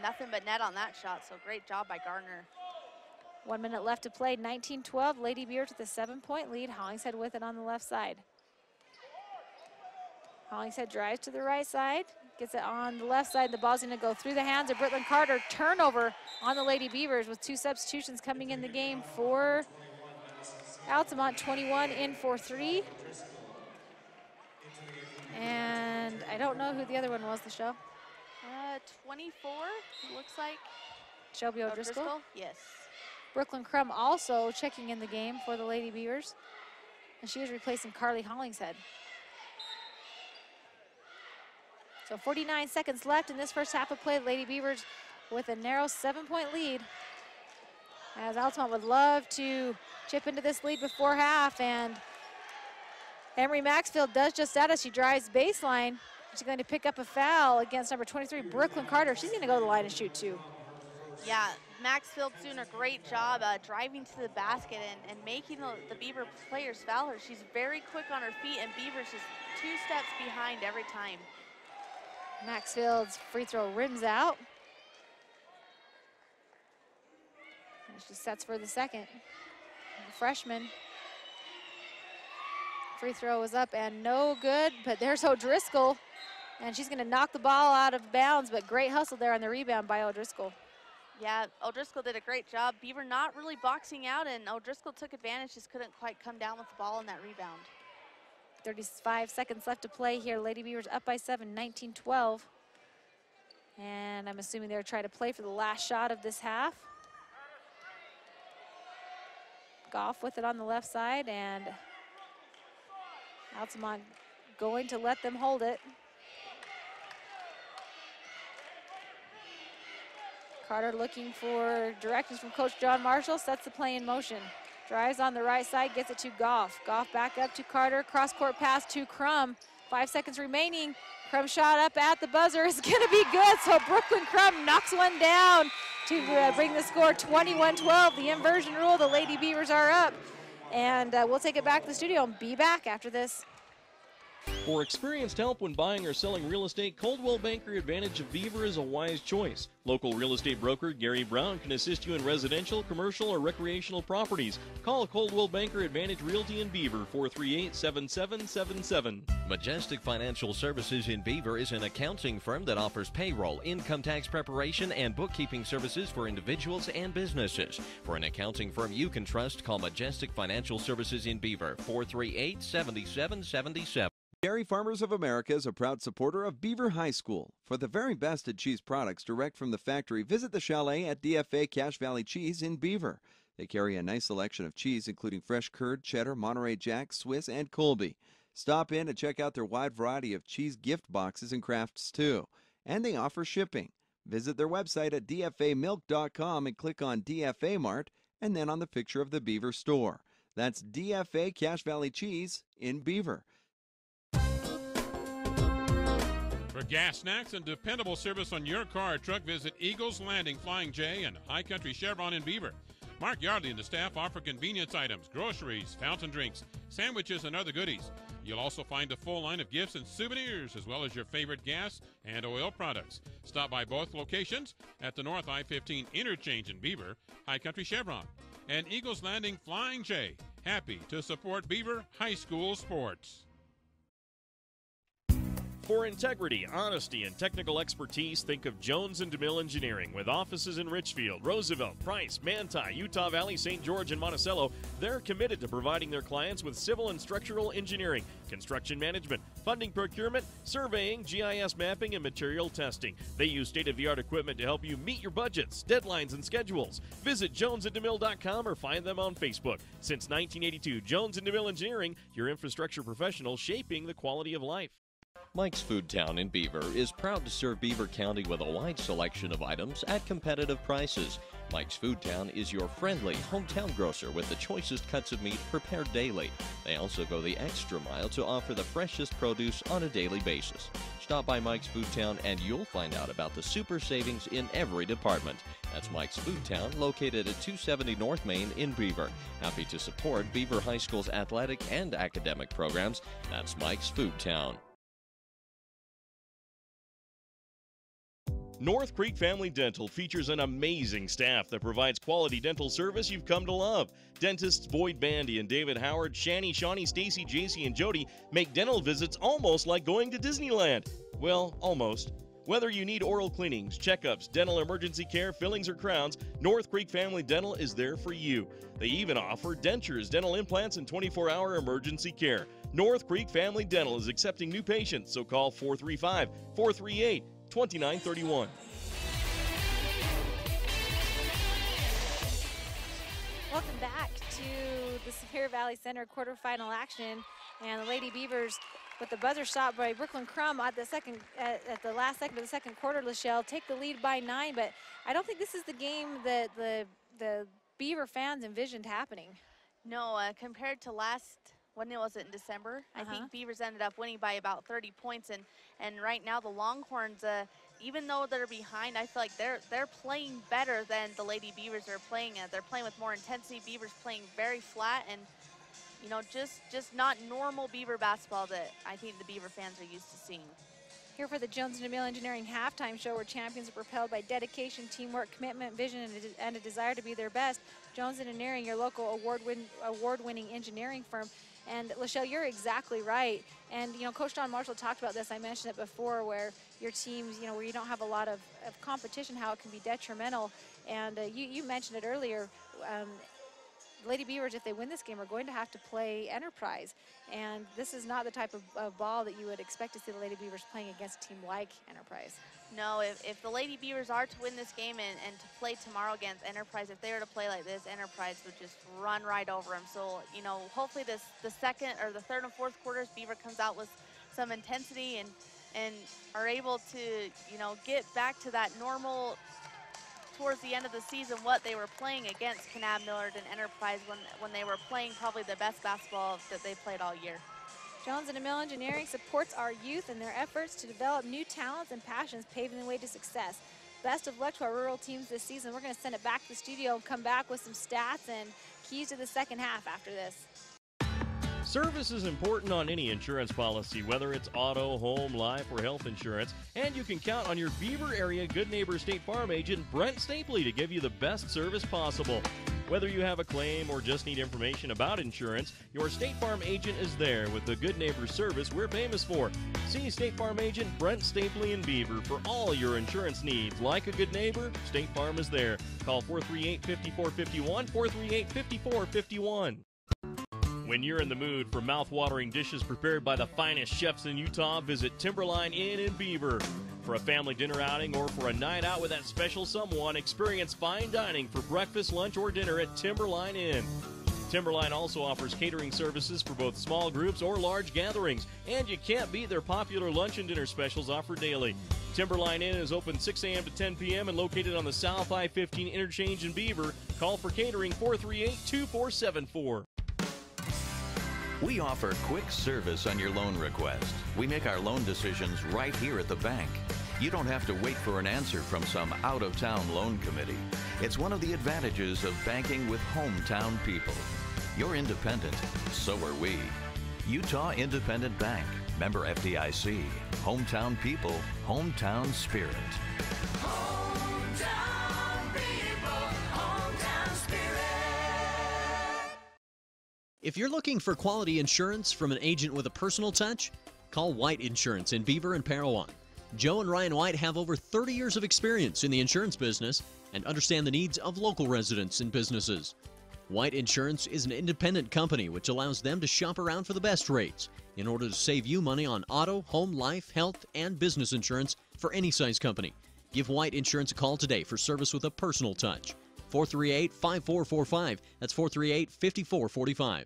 nothing but net on that shot, so great job by Gardner. 1 minute left to play, 19-12. Lady Beavers with a 7-point lead. Hollingshead with it on the left side. Hollingshead drives to the right side, gets it on the left side. The ball's going to go through the hands of Brittlin Carter. Turnover on the Lady Beavers with 2 substitutions coming in the game for Altamont. 21 in for 3. And I don't know who the other one was, the show. 24, looks like. Shelby O'Driscoll? Yes. Brooklyn Crum also checking in the game for the Lady Beavers. And she is replacing Carly Hollingshead. So 49 seconds left in this first half of play. Lady Beavers with a narrow 7-point lead. As Altamont would love to chip into this lead before half, and Emery Maxfield does just that as she drives baseline. She's going to pick up a foul against number 23, Brooklyn Carter. She's going to go to the line and shoot 2. Yeah, Maxfield's doing a great job driving to the basket and making the Beaver players foul her. She's very quick on her feet, and Beaver's just 2 steps behind every time. Maxfield's free throw rims out. And she sets for the second. The freshman. Free throw is up and no good, but there's O'Driscoll. And she's gonna knock the ball out of bounds, but great hustle there on the rebound by O'Driscoll. Yeah, O'Driscoll did a great job. Beaver not really boxing out, and O'Driscoll took advantage, just couldn't quite come down with the ball in that rebound. 35 seconds left to play here. Lady Beavers up by 7, 19-12. And I'm assuming they're trying to play for the last shot of this half. Goff with it on the left side, and Altamont going to let them hold it. Carter looking for directions from Coach John Marshall, sets the play in motion. Drives on the right side, gets it to Goff. Goff back up to Carter, cross-court pass to Crum. 5 seconds remaining. Crum shot up at the buzzer is gonna be good, so Brooklyn Crum knocks one down to bring the score 21-12. The inversion rule, the Lady Beavers are up. And we'll take it back to the studio and be back after this. For experienced help when buying or selling real estate, Coldwell Banker Advantage of Beaver is a wise choice. Local real estate broker Gary Brown can assist you in residential, commercial, or recreational properties. Call Coldwell Banker Advantage Realty in Beaver, 438-7777. Majestic Financial Services in Beaver is an accounting firm that offers payroll, income tax preparation, and bookkeeping services for individuals and businesses. For an accounting firm you can trust, call Majestic Financial Services in Beaver, 438-7777. Dairy Farmers of America is a proud supporter of Beaver High School. For the very best in cheese products direct from the factory, visit the Chalet at DFA Cache Valley Cheese in Beaver. They carry a nice selection of cheese, including fresh curd, cheddar, Monterey Jack, Swiss, and Colby. Stop in and check out their wide variety of cheese gift boxes and crafts, too. And they offer shipping. Visit their website at dfamilk.com and click on DFA Mart, and then on the picture of the Beaver store. That's DFA Cache Valley Cheese in Beaver. For gas, snacks, and dependable service on your car or truck, visit Eagles Landing Flying J and High Country Chevron in Beaver. Mark Yardley and the staff offer convenience items, groceries, fountain drinks, sandwiches, and other goodies. You'll also find a full line of gifts and souvenirs, as well as your favorite gas and oil products. Stop by both locations at the North I-15 Interchange in Beaver, High Country Chevron, and Eagles Landing Flying J. Happy to support Beaver High School sports. For integrity, honesty, and technical expertise, think of Jones & DeMille Engineering. With offices in Richfield, Roosevelt, Price, Manti, Utah Valley, St. George, and Monticello, they're committed to providing their clients with civil and structural engineering, construction management, funding procurement, surveying, GIS mapping, and material testing. They use state-of-the-art equipment to help you meet your budgets, deadlines, and schedules. Visit jonesanddemille.com or find them on Facebook. Since 1982, Jones & DeMille Engineering, your infrastructure professional shaping the quality of life. Mike's Food Town in Beaver is proud to serve Beaver County with a wide selection of items at competitive prices. Mike's Food Town is your friendly hometown grocer with the choicest cuts of meat prepared daily. They also go the extra mile to offer the freshest produce on a daily basis. Stop by Mike's Food Town and you'll find out about the super savings in every department. That's Mike's Food Town, located at 270 North Main in Beaver. Happy to support Beaver High School's athletic and academic programs. That's Mike's Food Town. North Creek Family Dental features an amazing staff that provides quality dental service you've come to love. Dentists Boyd Bandy and David Howard, Shani, Shawnee, Stacy, JC, and Jody make dental visits almost like going to Disneyland. Well, almost. Whether you need oral cleanings, checkups, dental emergency care, fillings, or crowns, North Creek Family Dental is there for you. They even offer dentures, dental implants, and 24-hour emergency care. North Creek Family Dental is accepting new patients, so call 435-438-2931. Welcome back to the Superior Valley Center quarterfinal action, and the Lady Beavers with the buzzer shot by Brooklyn Crum at the last second of the second quarter. Lachelle take the lead by 9, but I don't think this is the game that the Beaver fans envisioned happening. No, compared to when was it in December? I think Beavers ended up winning by about 30 points, and right now the Longhorns, even though they're behind, I feel like they're playing better than the Lady Beavers are playing. They're playing with more intensity. Beavers playing very flat, and you know, just not normal Beaver basketball that I think the Beaver fans are used to seeing. Here for the Jones & DeMille Engineering halftime show, where champions are propelled by dedication, teamwork, commitment, vision, and a desire to be their best. Jones & Engineering, your local award-winning engineering firm. And Lachelle, you're exactly right. And you know, Coach Don Marshall talked about this. I mentioned it before, where your teams, you know, where you don't have a lot of competition, how it can be detrimental. And you mentioned it earlier. Lady Beavers, if they win this game, are going to have to play Enterprise. And this is not the type of ball that you would expect to see the Lady Beavers playing against a team like Enterprise. No, if the Lady Beavers are to win this game and to play tomorrow against Enterprise, if they were to play like this, Enterprise would just run right over them. So, you know, hopefully the second or the third and fourth quarters, Beaver comes out with some intensity and are able to, you know, get back to that normal towards the end of the season what they were playing against Kanab Millard and Enterprise when they were playing probably the best basketball that they played all year. Jones and DeMille Engineering supports our youth in their efforts to develop new talents and passions, paving the way to success. Best of luck to our rural teams this season. We're going to send it back to the studio and come back with some stats and keys to the second half after this. Service is important on any insurance policy, whether it's auto, home, life, or health insurance. And you can count on your Beaver area Good Neighbor State Farm agent, Brent Stapley, to give you the best service possible. Whether you have a claim or just need information about insurance, your State Farm agent is there with the Good Neighbor service we're famous for. See State Farm agent Brent Stapley in Beaver for all your insurance needs. Like a good neighbor, State Farm is there. Call 438-5451, 438-5451. When you're in the mood for mouth-watering dishes prepared by the finest chefs in Utah, visit Timberline Inn in Beaver. For a family dinner outing or for a night out with that special someone, experience fine dining for breakfast, lunch, or dinner at Timberline Inn. Timberline also offers catering services for both small groups or large gatherings, and you can't beat their popular lunch and dinner specials offered daily. Timberline Inn is open 6 a.m. to 10 p.m. and located on the South I-15 interchange in Beaver. Call for catering 438-2474. We offer quick service on your loan request. We make our loan decisions right here at the bank. You don't have to wait for an answer from some out-of-town loan committee. It's one of the advantages of banking with hometown people. You're independent, so are we. Utah Independent Bank, member FDIC. Hometown people, hometown spirit. Hometown people, hometown spirit. If you're looking for quality insurance from an agent with a personal touch, call White Insurance in Beaver and Parowan. Joe and Ryan White have over 30 years of experience in the insurance business and understand the needs of local residents and businesses. White Insurance is an independent company which allows them to shop around for the best rates in order to save you money on auto, home, life, health, and business insurance for any size company. Give White Insurance a call today for service with a personal touch. 438-5445. That's 438-5445.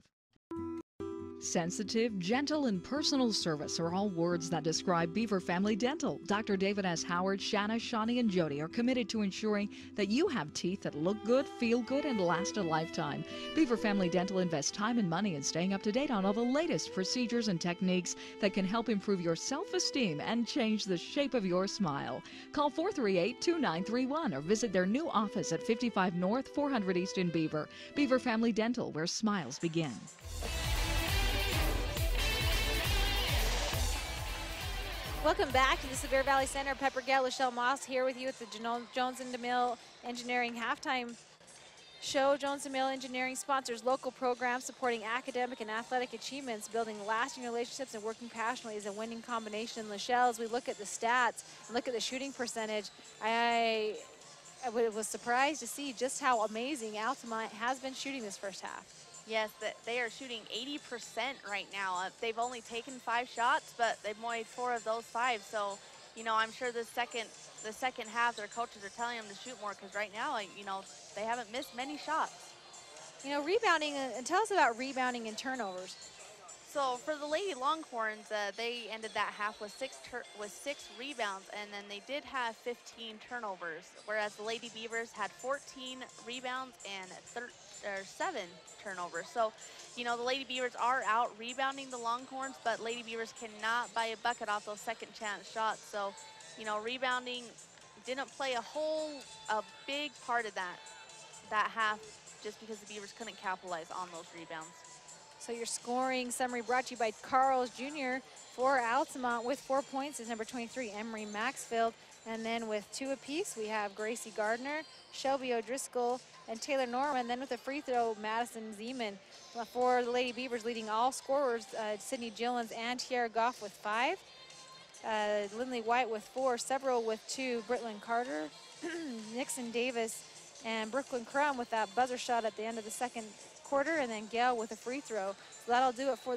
Sensitive, gentle, and personal service are all words that describe Beaver Family Dental. Dr. David S. Howard, Shanna, Shawnee, and Jody are committed to ensuring that you have teeth that look good, feel good, and last a lifetime. Beaver Family Dental invests time and money in staying up to date on all the latest procedures and techniques that can help improve your self-esteem and change the shape of your smile. Call 438-2931 or visit their new office at 55 North, 400 East in Beaver. Beaver Family Dental, where smiles begin. Welcome back to the Sevier Valley Center. Pepper Gale, Lachelle Moss here with you at the Jones and DeMille Engineering halftime show. Jones and DeMille Engineering sponsors local programs supporting academic and athletic achievements. Building lasting relationships and working passionately is a winning combination. Lachelle, as we look at the stats and look at the shooting percentage, I was surprised to see just how amazing Altamont has been shooting this first half. Yes, they are shooting 80% right now. They've only taken 5 shots, but they've made 4 of those 5. So, you know, I'm sure the second half, their coaches are telling them to shoot more because right now, you know, they haven't missed many shots. You know, rebounding, and tell us about rebounding and turnovers. So for the Lady Longhorns, they ended that half with 6 rebounds, and then they did have 15 turnovers, whereas the Lady Beavers had 14 rebounds and 7 turnovers. So, you know, the Lady Beavers are out rebounding the Longhorns, but Lady Beavers cannot buy a bucket off those second chance shots. So, you know, rebounding didn't play a big part of that half just because the Beavers couldn't capitalize on those rebounds. So your scoring summary brought to you by Carl's Jr. for Altamont with 4 points is number 23, Emery Maxfield. And then with 2 apiece, we have Gracie Gardner, Shelby O'Driscoll, and Taylor Norman. Then with a free throw, Madison Zeman. For the Lady Beavers, leading all scorers, Sydney Gillens and Tiara Goff with 5. Lindley White with 4, several with 2, Britlin Carter, Nixon Davis, and Brooklyn Crum with that buzzer shot at the end of the second quarter, and then Gail with a free throw. So that'll do it for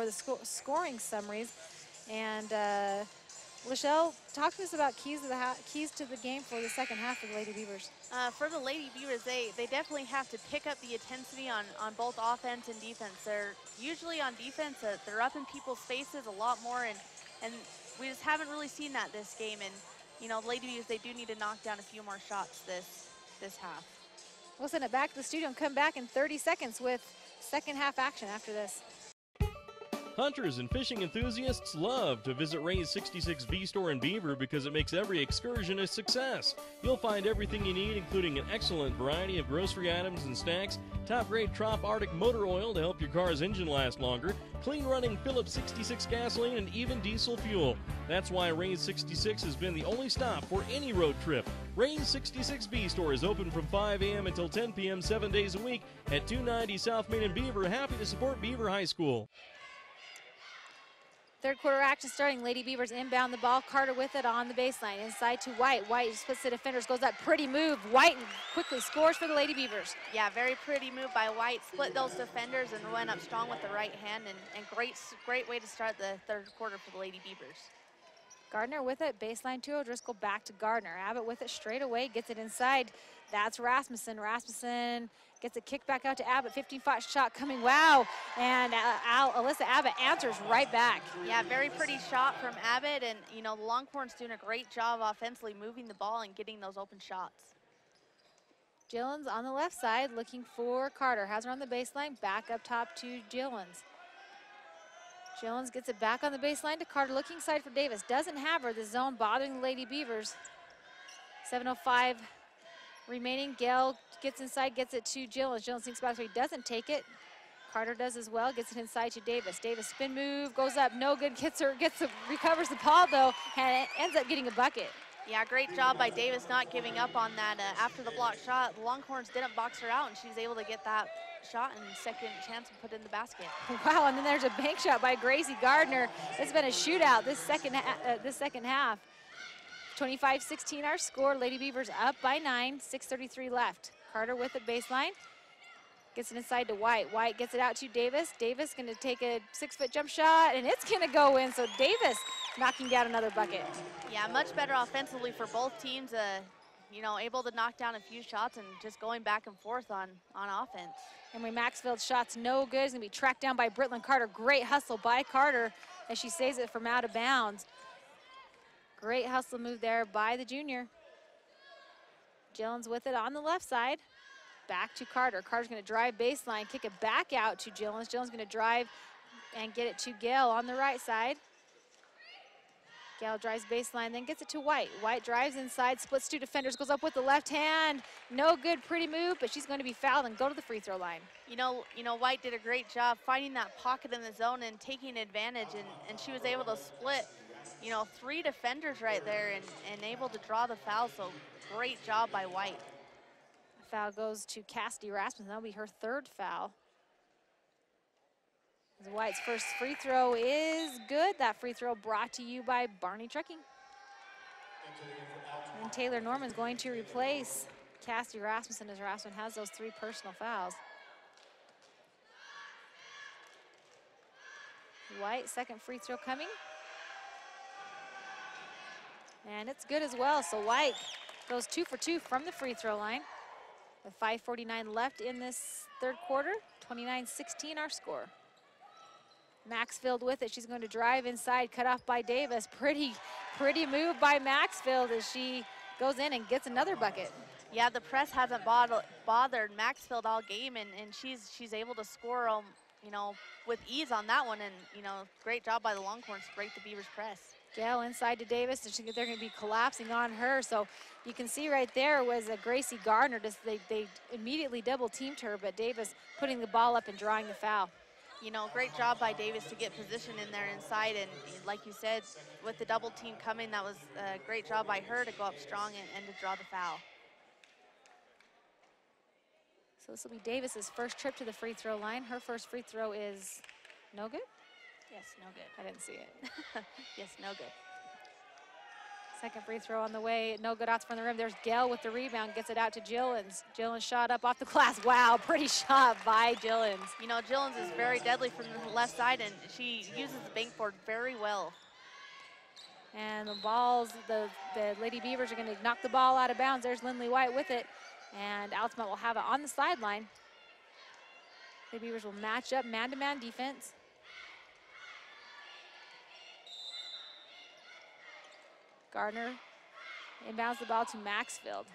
the scoring summaries. And Lachelle, talk to us about keys to the game for the second half of the Lady Beavers. For the Lady Beavers, they definitely have to pick up the intensity on both offense and defense. They're usually on defense, they're up in people's faces a lot more, and we just haven't really seen that this game. And you know, Lady Beavers, they do need to knock down a few more shots this half. We'll send it back to the studio and come back in 30 seconds with second half action after this. Hunters and fishing enthusiasts love to visit Ray's 66V store in Beaver because it makes every excursion a success. You'll find everything you need, including an excellent variety of grocery items and snacks, top-grade Trop Arctic motor oil to help your car's engine last longer, clean-running Phillips 66 gasoline, and even diesel fuel. That's why Ray's 66 has been the only stop for any road trip. Ray's 66V store is open from 5 a.m. until 10 p.m. 7 days a week at 290 South Main in Beaver. Happy to support Beaver High School. Third quarter action starting. Lady Beavers inbound the ball. Carter with it on the baseline. Inside to White. White splits the defenders, goes up. Pretty move. White quickly scores for the Lady Beavers. Yeah, very pretty move by White. Split those defenders and went up strong with the right hand. And great way to start the third quarter for the Lady Beavers. Gardner with it. Baseline to O'Driscoll. Back to Gardner. Abbott with it straight away. Gets it inside. That's Rasmussen. Rasmussen gets a kick back out to Abbott. 15-foot shot coming. Wow. And Alyssa Abbott answers right back. Yeah, very pretty shot from Abbott. And, you know, the Longhorns doing a great job offensively moving the ball and getting those open shots. Gillens on the left side looking for Carter. Has her on the baseline. Back up top to Gillens. Gillens gets it back on the baseline to Carter. Looking side for Davis. Doesn't have her. The zone bothering the Lady Beavers. 7:05 remaining. Gale gets inside, gets it to Gillens. Gillens thinks about three, doesn't take it. Carter does as well, gets it inside to Davis. Davis spin move, goes up, no good, recovers the ball though, and ends up getting a bucket. Yeah, great job by Davis not giving up on that after the block shot. The Longhorns didn't box her out, and she's able to get that shot and second chance and put it in the basket. Wow, and then there's a bank shot by Gracie Gardner. It's been a shootout this second half. 25-16 our score. Lady Beavers up by 9, 6:33 left. Carter with the baseline. Gets it inside to White. White gets it out to Davis. Davis gonna take a 6-foot jump shot, and it's gonna go in. So Davis knocking down another bucket. Yeah, much better offensively for both teams. You know, able to knock down a few shots and just going back and forth on offense. Emery Maxfield's shot's no good. It's gonna be tracked down by Brittlin Carter. Great hustle by Carter as she saves it from out of bounds. Great hustle move there by the junior. Gillens with it on the left side. Back to Carter. Carter's gonna drive baseline, kick it back out to Gillens. Gillens gonna drive and get it to Gale on the right side. Gale drives baseline, then gets it to White. White drives inside, splits two defenders, goes up with the left hand. No good, pretty move, but she's going to be fouled and go to the free throw line. You know, White did a great job finding that pocket in the zone and taking advantage, and she was able to split, you know, 3 defenders right there and able to draw the foul, so great job by White. The foul goes to Cassidy Rasmussen. That'll be her 3rd foul. As White's first free throw is good. That free throw brought to you by Barney Trucking. And Taylor Norman's going to replace Cassidy Rasmussen as Rasmussen has those 3 personal fouls. White, second free throw coming. And it's good as well. So White goes 2 for 2 from the free throw line. With 5:49 left in this third quarter, 29-16 our score. Maxfield with it. She's going to drive inside, cut off by Davis. Pretty move by Maxfield as she goes in and gets another bucket. Yeah, the press hasn't bothered Maxfield all game, and she's able to score, you know, with ease on that one. And you know, great job by the Longhorns to break the Beavers press. Gale inside to Davis, and they're going to be collapsing on her. So you can see right there was a Gracie Gardner. They immediately double teamed her, but Davis putting the ball up and drawing the foul. You know, great job by Davis to get position in there inside, and like you said, with the double team coming, that was a great job by her to go up strong and to draw the foul. So this will be Davis's first trip to the free throw line. Her first free throw is no good? Yes, no good. I didn't see it. Yes, no good. Second free throw on the way. No good outs from the rim. There's Gail with the rebound. Gets it out to Gillens. Gillens shot up off the glass. Wow, pretty shot by Gillens. You know, Gillens is very deadly from the left side, and she uses the bank board very well. And the balls, the Lady Beavers are going to knock the ball out of bounds. There's Lindley White with it. And Altamont will have it on the sideline. The Beavers will match up man-to-man defense. Gardner inbounds the ball to Maxfield.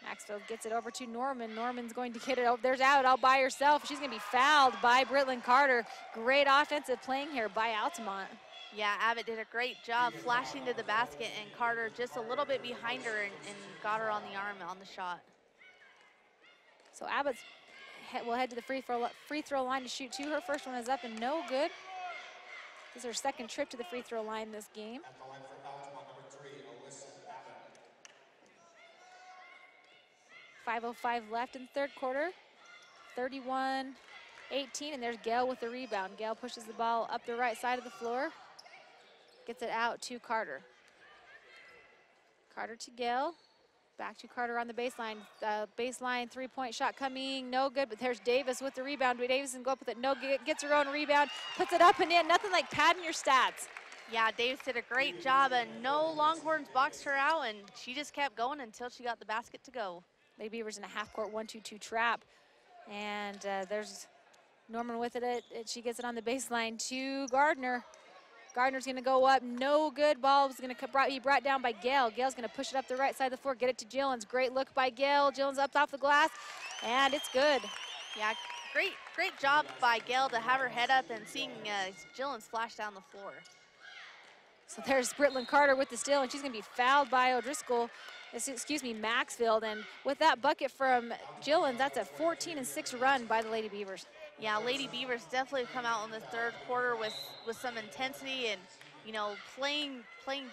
Maxfield gets it over to Norman. Norman's going to get it over. There's out all by herself. She's going to be fouled by Britlin Carter. Great offensive playing here by Altamont. Yeah, Abbott did a great job flashing to the basket, and Carter just a little bit behind her and got her on the arm on the shot. So Abbott will head to the free throw line to shoot two. Her first one is up and no good. This is her second trip to the free throw line this game. 5:05 left in the third quarter. 31-18, and there's Gail with the rebound. Gail pushes the ball up the right side of the floor. Gets it out to Carter. Carter to Gail. Back to Carter on the baseline. Baseline three-point shot coming, no good, but there's Davis with the rebound. Davis can go up with it, no good, gets her own rebound, puts it up and in. Nothing like padding your stats. Yeah, Davis did a great job, and no Longhorns boxed her out, and she just kept going until she got the basket to go. Lady Beavers in a half-court 1-2-2 trap. And there's Norman with it. She gets it on the baseline to Gardner. Gardner's going to go up, no good. Ball is going to be brought down by Gail. Gail's going to push it up the right side of the floor, get it to Gillens. Great look by Gail. Gillens up off the glass, and it's good. Yeah, great job by Gail to have her head up and seeing Gillens flash down the floor. So there's Britlin Carter with the steal, and she's going to be fouled by O'Driscoll. Excuse me, Maxfield. And with that bucket from Gillens, that's a 14-6 run by the Lady Beavers. Yeah, Lady Beavers definitely come out in the third quarter with some intensity and, you know, playing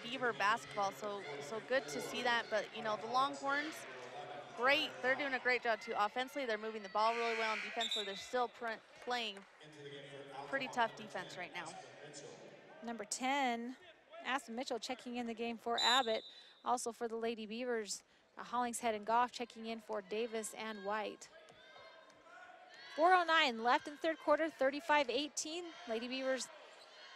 Beaver basketball. So good to see that. But, you know, the Longhorns, great. They're doing a great job, too. Offensively, they're moving the ball really well, and defensively, they're still playing pretty tough defense right now. Number 10, Aspen Mitchell checking in the game for Abbott. Also for the Lady Beavers, Hollingshead and Goff checking in for Davis and White. 4:09 left in third quarter, 35-18. Lady Beavers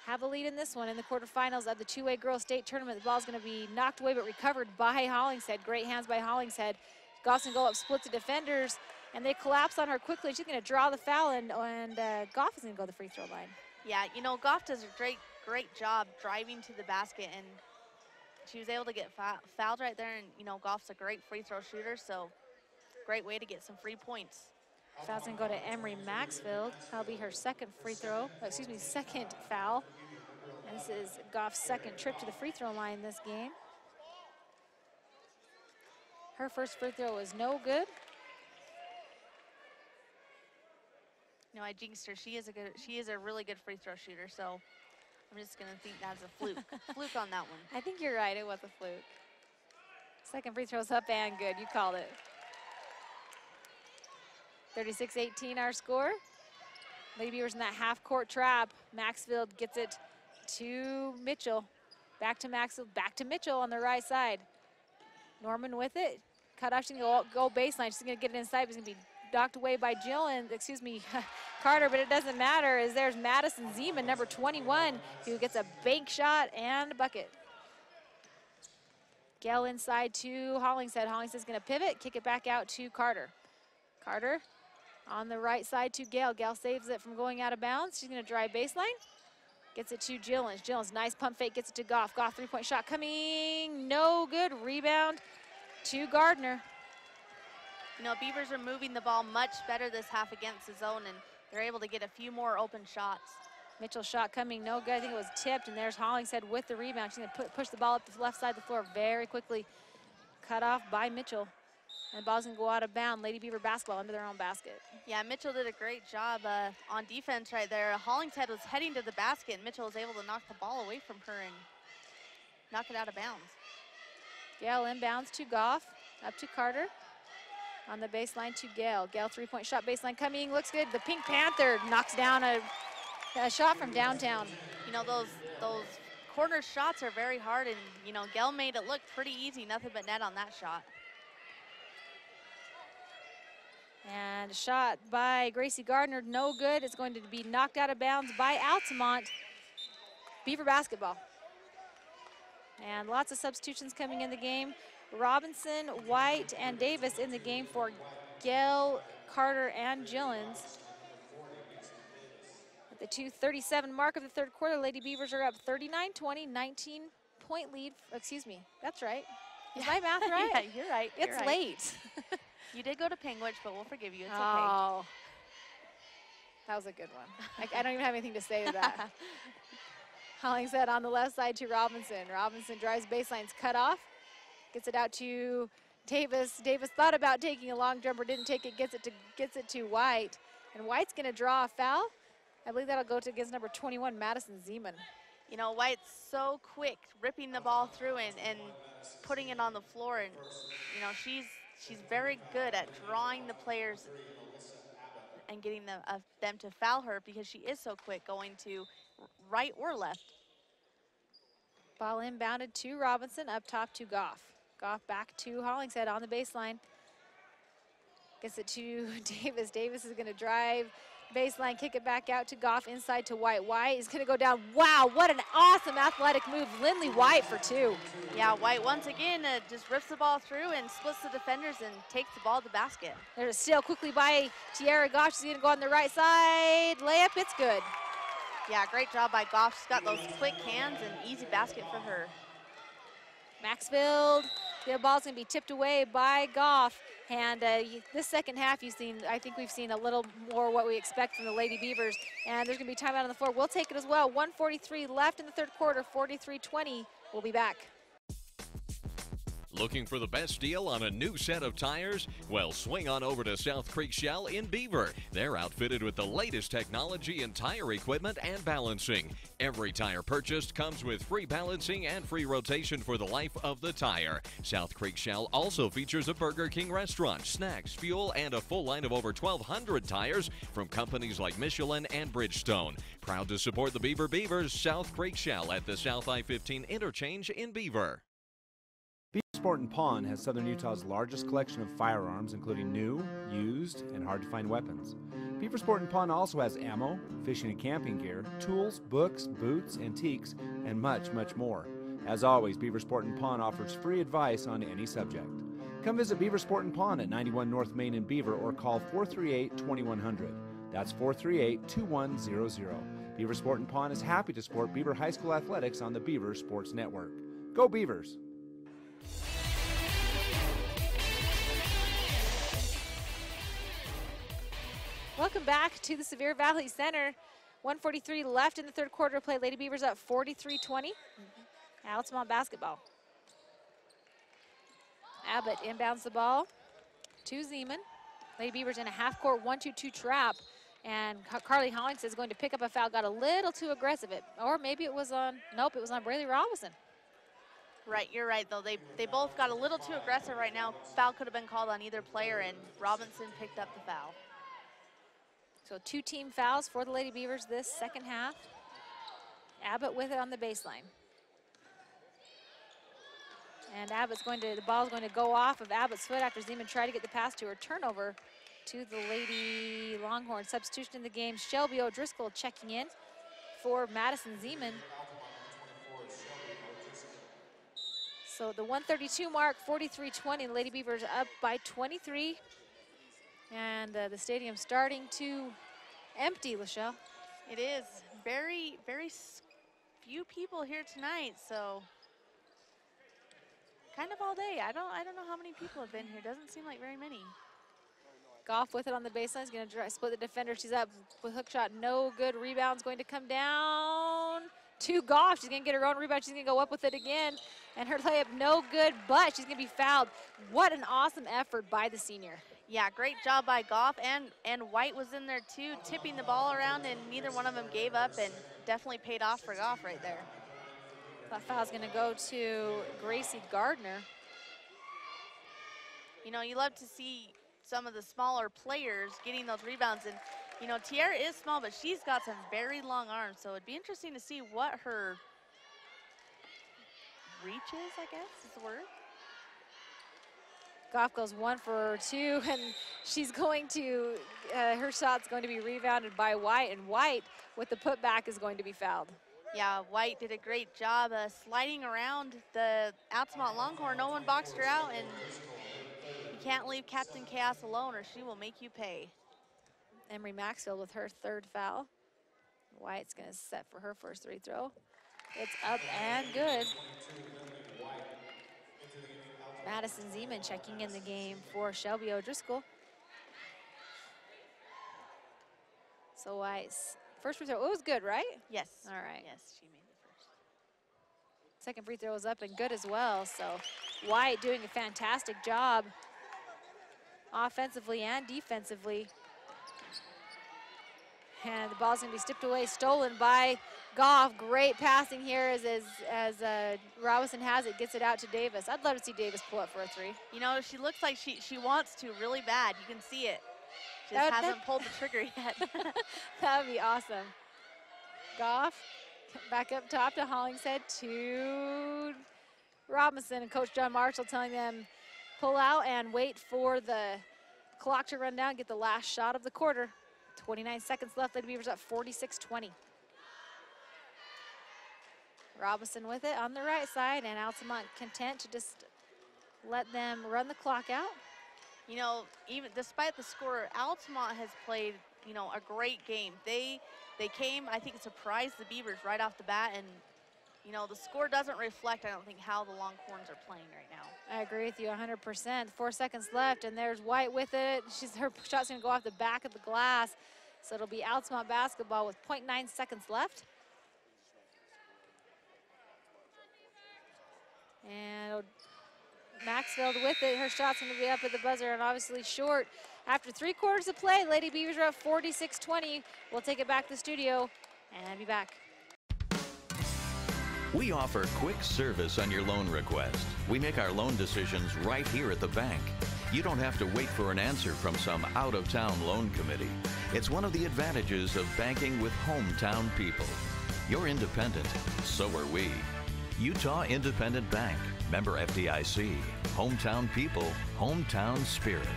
have a lead in this one in the quarterfinals of the two-way girls state tournament. The ball's going to be knocked away but recovered by Hollingshead. Great hands by Hollingshead. Goff's going to go up, split the defenders, and they collapse on her quickly. She's going to draw the foul, and Goff is going to go to the free throw line. Yeah, you know, Goff does a great job driving to the basket, and she was able to get fouled right there, and, you know, Goff's a great free throw shooter, so great way to get some free points. Foul's gonna go to Emery Maxfield. That'll be her second second foul. And this is Goff's second trip to the free throw line this game. Her first free throw was no good. You know, I jinxed her. She is a really good free throw shooter, so I'm just gonna think that's a fluke. Fluke on that one. I think you're right, it was a fluke. Second free throw's up and good, you called it. 36-18 our score. Lady Beavers in that half-court trap. Maxfield gets it to Mitchell. Back to Maxfield, back to Mitchell on the right side. Norman with it. Cut off, she's gonna go baseline. She's gonna get it inside, but it's gonna be knocked away by Carter, but it doesn't matter, as there's Madison Zeman, number 21, who gets a bank shot and a bucket. Gail inside to Hollingshead. Hollingshead's gonna pivot, kick it back out to Carter. Carter on the right side to Gail. Gail saves it from going out of bounds. She's gonna drive baseline. Gets it to Gillens. Gillens, nice pump fake, gets it to Goff. Goff, three-point shot coming, no good. Rebound to Gardner. You know, Beavers are moving the ball much better this half against the zone, and they're able to get a few more open shots. Mitchell's shot coming, no good. I think it was tipped, and there's Hollingshead with the rebound. She's gonna push the ball up the left side of the floor very quickly. Cut off by Mitchell. And the ball's gonna go out of bounds. Lady Beaver basketball under their own basket. Yeah, Mitchell did a great job on defense right there. Hollingshead was heading to the basket, and Mitchell was able to knock the ball away from her and knock it out of bounds. Gail inbounds to Goff, up to Carter. On the baseline to Gail. Gail, three-point shot baseline coming, looks good. The Pink Panther knocks down a shot from downtown. You know, those corner shots are very hard, and, you know, Gell made it look pretty easy, nothing but net on that shot. And a shot by Gracie Gardner, no good. It's going to be knocked out of bounds by Altamont. Beaver basketball. And lots of substitutions coming in the game. Robinson, White, and Davis in the game for Gell, Carter, and Gillens. At the 2:37 mark of the third quarter, Lady Beavers are up 39-20, 19-point lead. Excuse me, that's right. Is my math right? Yeah, you're right. It's right. late. You did go to Penguich, but we'll forgive you. It's oh, that was a good one. I don't even have anything to say to that. Hollingshead on the left side to Robinson. Robinson drives baseline's cut off. Gets it out to Davis. Davis thought about taking a long jumper, didn't take it, gets it to White. And White's gonna draw a foul. I believe that'll go to against number 21, Madison Zeman. You know, White's so quick, ripping the ball through and putting it on the floor. And, you know, she's very good at drawing the players and getting them to foul her because she is so quick going to right or left. Ball inbounded to Robinson, up top to Goff. Goff back to Hollingshead on the baseline. Gets it to Davis. Davis is gonna drive baseline, kick it back out to Goff, inside to White. White is gonna go down. Wow, what an awesome athletic move. Lindley White for two. Yeah, White once again just rips the ball through and splits the defenders and takes the ball to the basket. There's a steal quickly by Tiara Goff. She's gonna go on the right side. Layup, it's good. Yeah, great job by Goff. She's got those quick hands and easy basket for her. Maxfield, the ball's gonna be tipped away by Goff. And this second half, I think we've seen a little more what we expect from the Lady Beavers. And there's gonna be timeout on the floor. We'll take it as well. 1:43 left in the third quarter, 43-20. We'll be back. Looking for the best deal on a new set of tires? Well, swing on over to South Creek Shell in Beaver. They're outfitted with the latest technology in tire equipment and balancing. Every tire purchased comes with free balancing and free rotation for the life of the tire. South Creek Shell also features a Burger King restaurant, snacks, fuel, and a full line of over 1,200 tires from companies like Michelin and Bridgestone. Proud to support the Beaver Beavers. South Creek Shell at the South I-15 interchange in Beaver. Beaver Sport and Pawn has Southern Utah's largest collection of firearms, including new, used, and hard-to-find weapons. Beaver Sport and Pawn also has ammo, fishing and camping gear, tools, books, boots, antiques, and much, much more. As always, Beaver Sport and Pawn offers free advice on any subject. Come visit Beaver Sport and Pawn at 91 North Main in Beaver or call 438-2100. That's 438-2100. Beaver Sport and Pawn is happy to support Beaver High School athletics on the Beaver Sports Network. Go Beavers! Welcome back to the Sevier Valley Center. 1:43 left in the third quarter play. Lady Beavers up 43-20. Altamont basketball. Abbott inbounds the ball to Zeman. Lady Beavers in a half-court 1-2-2 trap. And Carly Hollings is going to pick up a foul. Got a little too aggressive. Or maybe it was on, nope, it was on Braley Robinson. Right, you're right, though. They both got a little too aggressive right now. Foul could have been called on either player, and Robinson picked up the foul. So 2 team fouls for the Lady Beavers this second half. Abbott with it on the baseline. And the ball's going to go off of Abbott's foot after Zeman tried to get the pass to her. Turnover to the Lady Longhorn. Substitution in the game, Shelby O'Driscoll checking in for Madison Zeman. So the 1:32 mark, 43-20, the Lady Beavers up by 23. And the stadium starting to empty, Lachelle. It is very, very few people here tonight, so kind of all day. I don't know how many people have been here. Doesn't seem like very many. Goff with it on the baseline. Is going to split the defender. She's up with hook shot. No good. Rebound's going to come down to Goff. She's going to get her own rebound. She's going to go up with it again. And her layup no good, but she's going to be fouled. What an awesome effort by the senior. Yeah, great job by Goff, and White was in there too, tipping the ball around, and neither one of them gave up, and definitely paid off for Goff right there. That foul's going to go to Gracie Gardner. You know, you love to see some of the smaller players getting those rebounds, and you know, Tiara is small, but she's got some very long arms, so it'd be interesting to see what her reaches, I guess is the word. Goff goes 1 for 2, and she's going to, her shot's going to be rebounded by White, and White with the putback is going to be fouled. Yeah, White did a great job sliding around the Altamont Longhorn. No one boxed her out, and you can't leave Captain Chaos alone or she will make you pay. Emery Maxfield with her 3rd foul. White's going to set for her first free throw. It's up and good. Madison Zeman checking in the game for Shelby O'Driscoll. So White's first free throw, it was good, right? Yes. All right. Yes, she made the first. Second free throw was up and good as well. So White doing a fantastic job offensively and defensively. And the ball's gonna be tipped away, stolen by Goff. Great passing here as Robinson has it, gets it out to Davis. I'd love to see Davis pull up for a 3. You know, she looks like she wants to really bad. You can see it. She just hasn't pulled the trigger yet. That would be awesome. Goff back up top to Hollingshead to Robinson, and Coach John Marshall telling them pull out and wait for the clock to run down, get the last shot of the quarter. 29 seconds left, Lady Beavers up 46-20. Robinson with it on the right side, and Altamont content to just let them run the clock out. You know, even despite the score, Altamont has played, you know, a great game. They came, I think, surprised the Beavers right off the bat, and you know, the score doesn't reflect, I don't think, how the Longhorns are playing right now. I agree with you 100%. 4 seconds left, and there's White with it. Her shot's gonna go off the back of the glass, so it'll be Altamont basketball with 0.9 seconds left. And Maxfield with it. Her shot's gonna be up at the buzzer and obviously short. After 3 quarters of play, Lady Beavers are up 46-20. We'll take it back to the studio and be back. We offer quick service on your loan request. We make our loan decisions right here at the bank. You don't have to wait for an answer from some out-of-town loan committee. It's one of the advantages of banking with hometown people. You're independent, so are we. Utah Independent Bank, member FDIC. Hometown people, hometown spirit.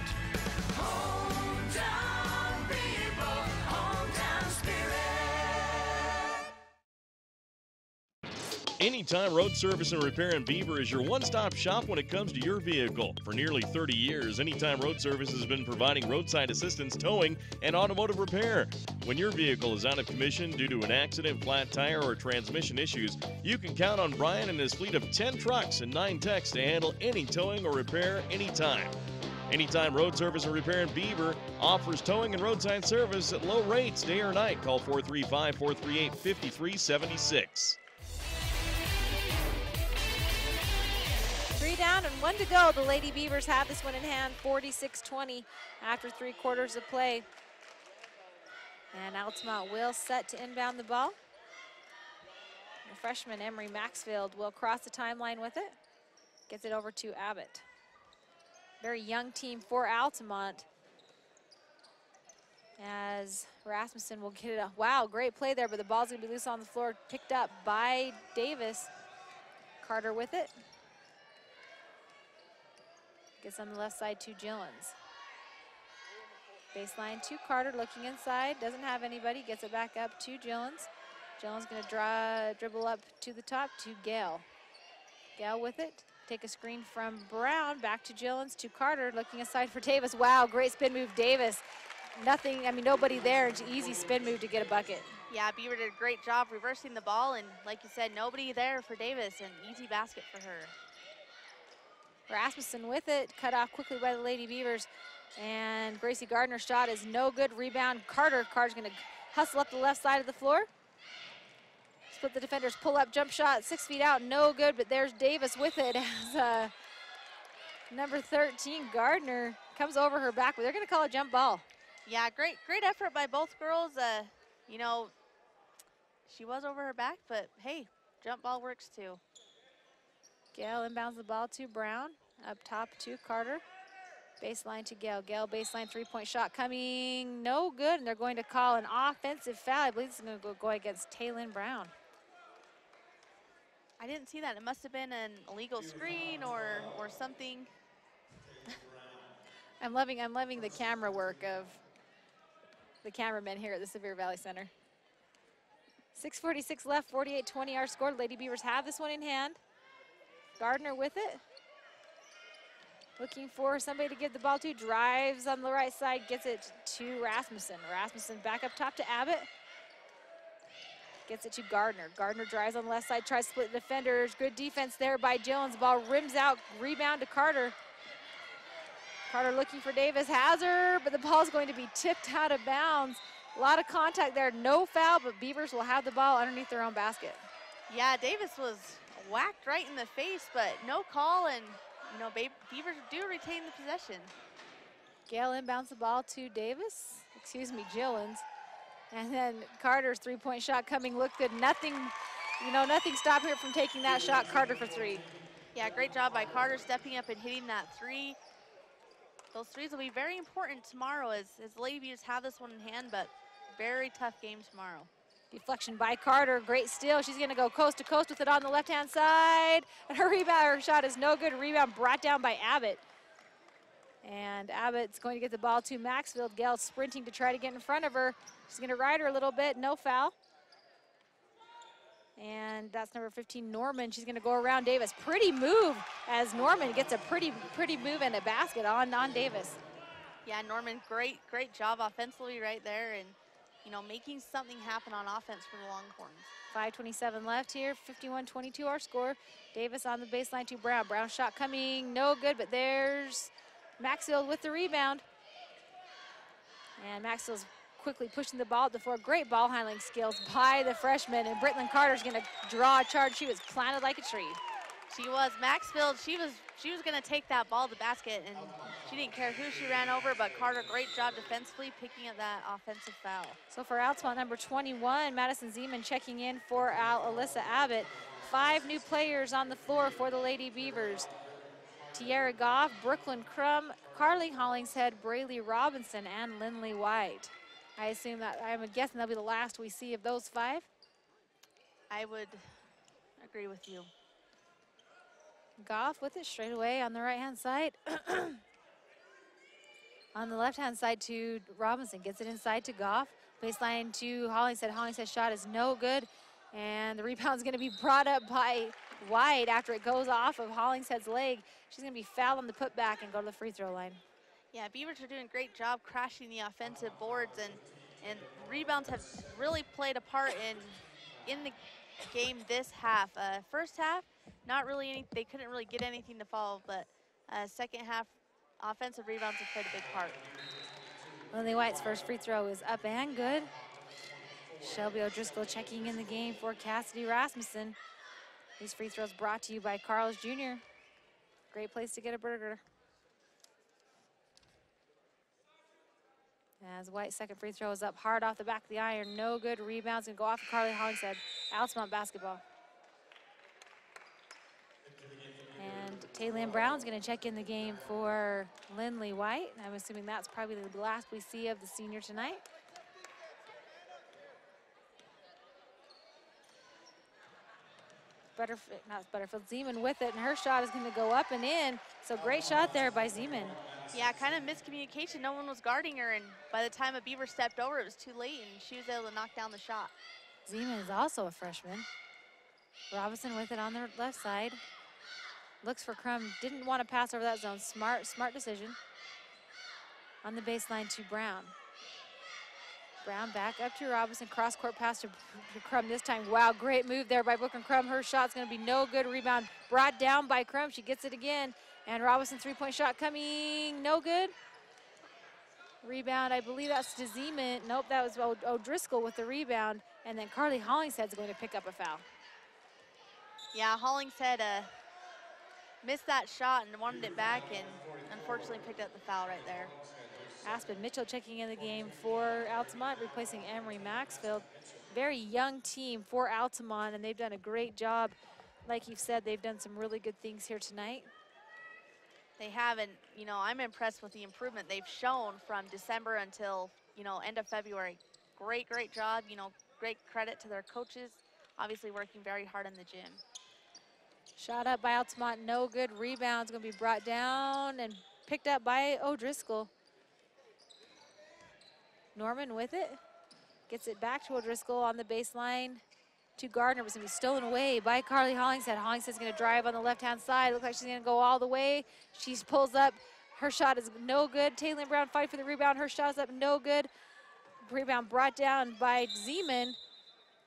Hometown people, hometown spirit. Anytime Road Service and Repair in Beaver is your one-stop shop when it comes to your vehicle. For nearly 30 years, Anytime Road Service has been providing roadside assistance, towing, and automotive repair. When your vehicle is out of commission due to an accident, flat tire, or transmission issues, you can count on Brian and his fleet of 10 trucks and 9 techs to handle any towing or repair anytime. Anytime Road Service and Repair in Beaver offers towing and roadside service at low rates, day or night. Call 435-438-5376. 3 down and 1 to go. The Lady Beavers have this one in hand, 46-20 after 3 quarters of play. And Altamont will set to inbound the ball. The freshman Emery Maxfield will cross the timeline with it. Gets it over to Abbott. Very young team for Altamont. As Rasmussen will get it up. Wow, great play there, but the ball's gonna be loose on the floor, picked up by Davis. Carter with it. Gets on the left side to Gillens. Baseline to Carter, looking inside, doesn't have anybody, gets it back up to Gillens. Gillens gonna dribble up to the top to Gale. Gale with it, take a screen from Brown, back to Gillens, to Carter, looking inside for Davis. Wow, great spin move, Davis. Nobody there, it's an easy spin move to get a bucket. Yeah, Beaver did a great job reversing the ball, and like you said, nobody there for Davis, an easy basket for her. Rasmussen with it, cut off quickly by the Lady Beavers. And Gracie Gardner's shot is no good. Rebound, Carter's gonna hustle up the left side of the floor. Split the defenders, pull up, jump shot, 6 feet out, no good, but there's Davis with it as number 13, Gardner, comes over her back, but they're gonna call a jump ball. Yeah, great effort by both girls. You know, she was over her back, but hey, jump ball works too. Gale inbounds the ball to Brown, up top to Carter. Baseline to Gale. Gale baseline 3-point shot coming no good, and they're going to call an offensive foul. I believe this is going to go against Taylin Brown. I didn't see that. It must have been an illegal screen or something. I'm loving the camera work of the cameramen here at the Sevier Valley Center. 6:46 left, 48-20 our score. Lady Beavers have this one in hand. Gardner with it. Looking for somebody to give the ball to. Drives on the right side, gets it to Rasmussen. Rasmussen back up top to Abbott. Gets it to Gardner. Gardner drives on the left side, tries to split the defenders. Good defense there by Jones. Ball rims out, rebound to Carter. Carter looking for Davis, has her, but the ball's going to be tipped out of bounds. A lot of contact there, no foul, but Beavers will have the ball underneath their own basket. Yeah, Davis was whacked right in the face, but no call, and you know, Beavers do retain the possession. Gale inbounds the ball to Davis, Gillens. And then Carter's three-point shot coming, looked good. Nothing stopped her from taking that shot. Carter for three. Yeah, great job by Carter stepping up and hitting that three. Those threes will be very important tomorrow as the Lady Beavers have this one in hand, but very tough game tomorrow. Deflection by Carter, great steal. She's gonna go coast to coast with it on the left-hand side. And her shot is no good. Rebound brought down by Abbott. And Abbott's going to get the ball to Maxfield. Gale sprinting to try to get in front of her. She's gonna ride her a little bit, no foul. And that's number 15, Norman. She's gonna go around Davis. Pretty move as Norman gets a pretty move and a basket on Davis. Yeah, Norman, great job offensively right there, and you know, making something happen on offense for the Longhorns. 5:27 left here, 51-22 our score. Davis on the baseline to Brown. Brown shot coming, no good, but there's Maxfield with the rebound. And Maxfield's quickly pushing the ball to the floor. Great ball handling skills by the freshman, and Brittlin Carter's gonna draw a charge. She was planted like a tree. She was. Maxfield, she was gonna take that ball to the basket, and she didn't care who she ran over, but Carter, great job defensively picking up that offensive foul. So for Altamont, number 21, Madison Zeman checking in for Alyssa Abbott. 5 new players on the floor for the Lady Beavers. Tiara Goff, Brooklyn Crum, Carly Hollingshead, Braylee Robinson, and Lindley White. I'm guessing that'll be the last we see of those 5. I would agree with you. Goff with it straight away on the right-hand side. On the left-hand side to Robinson, gets it inside to Goff. Baseline to Hollingshead. Hollingshead's shot is no good, and the rebound's gonna be brought up by White after it goes off of Hollingshead's leg. She's gonna be fouled on the putback and go to the free throw line. Yeah, Beavers are doing a great job crashing the offensive boards, and rebounds have really played a part in the game this half. First half, not really they couldn't really get anything to fall, but second half, offensive rebounds have played a big part. Lindley White's first free throw is up and good. Shelby O'Driscoll checking in the game for Cassidy Rasmussen. These free throws brought to you by Carl's Jr. Great place to get a burger. As White's second free throw is up hard off the back of the iron. No good. Rebounds gonna go off of Carly Hollingshead. Altamont basketball. And Taylin Brown's gonna check in the game for Lindley White. I'm assuming that's probably the last we see of the senior tonight. Zeman with it, and her shot is gonna go up and in. So great shot there by Zeman. Yeah, kind of miscommunication. No one was guarding her, and by the time a Beaver stepped over, it was too late, and she was able to knock down the shot. Zeman is also a freshman. Robinson with it on the left side. Looks for Crum, didn't want to pass over that zone. Smart decision. On the baseline to Brown. Brown back up to Robinson, cross-court pass to Crum this time. Wow, great move there by Brooklyn Crum. Her shot's gonna be no good. Rebound brought down by Crum. She gets it again. And Robinson three-point shot coming, no good. Rebound, I believe that's to Zeman. Nope, that was O'Driscoll with the rebound. And then Carly Hollingshead's going to pick up a foul. Yeah, Hollingshead missed that shot and wanted it back, and unfortunately picked up the foul right there. Aspen Mitchell checking in the game for Altamont, replacing Emery Maxfield. Very young team for Altamont, and they've done a great job. Like you've said, they've done some really good things here tonight. They haven't, you know, I'm impressed with the improvement they've shown from December until, you know, end of February. Great job, you know, great credit to their coaches, obviously working very hard in the gym. Shot up by Altamont, no good. Rebound's gonna be brought down and picked up by O'Driscoll. Norman with it. Gets it back to O'Driscoll on the baseline to Gardner. It was gonna be stolen away by Carly Hollingshead. Hollingshead's gonna drive on the left-hand side. Looks like she's gonna go all the way. She pulls up. Her shot is no good. Taylor Brown fight for the rebound. Her shot's up, no good. Rebound brought down by Zeman.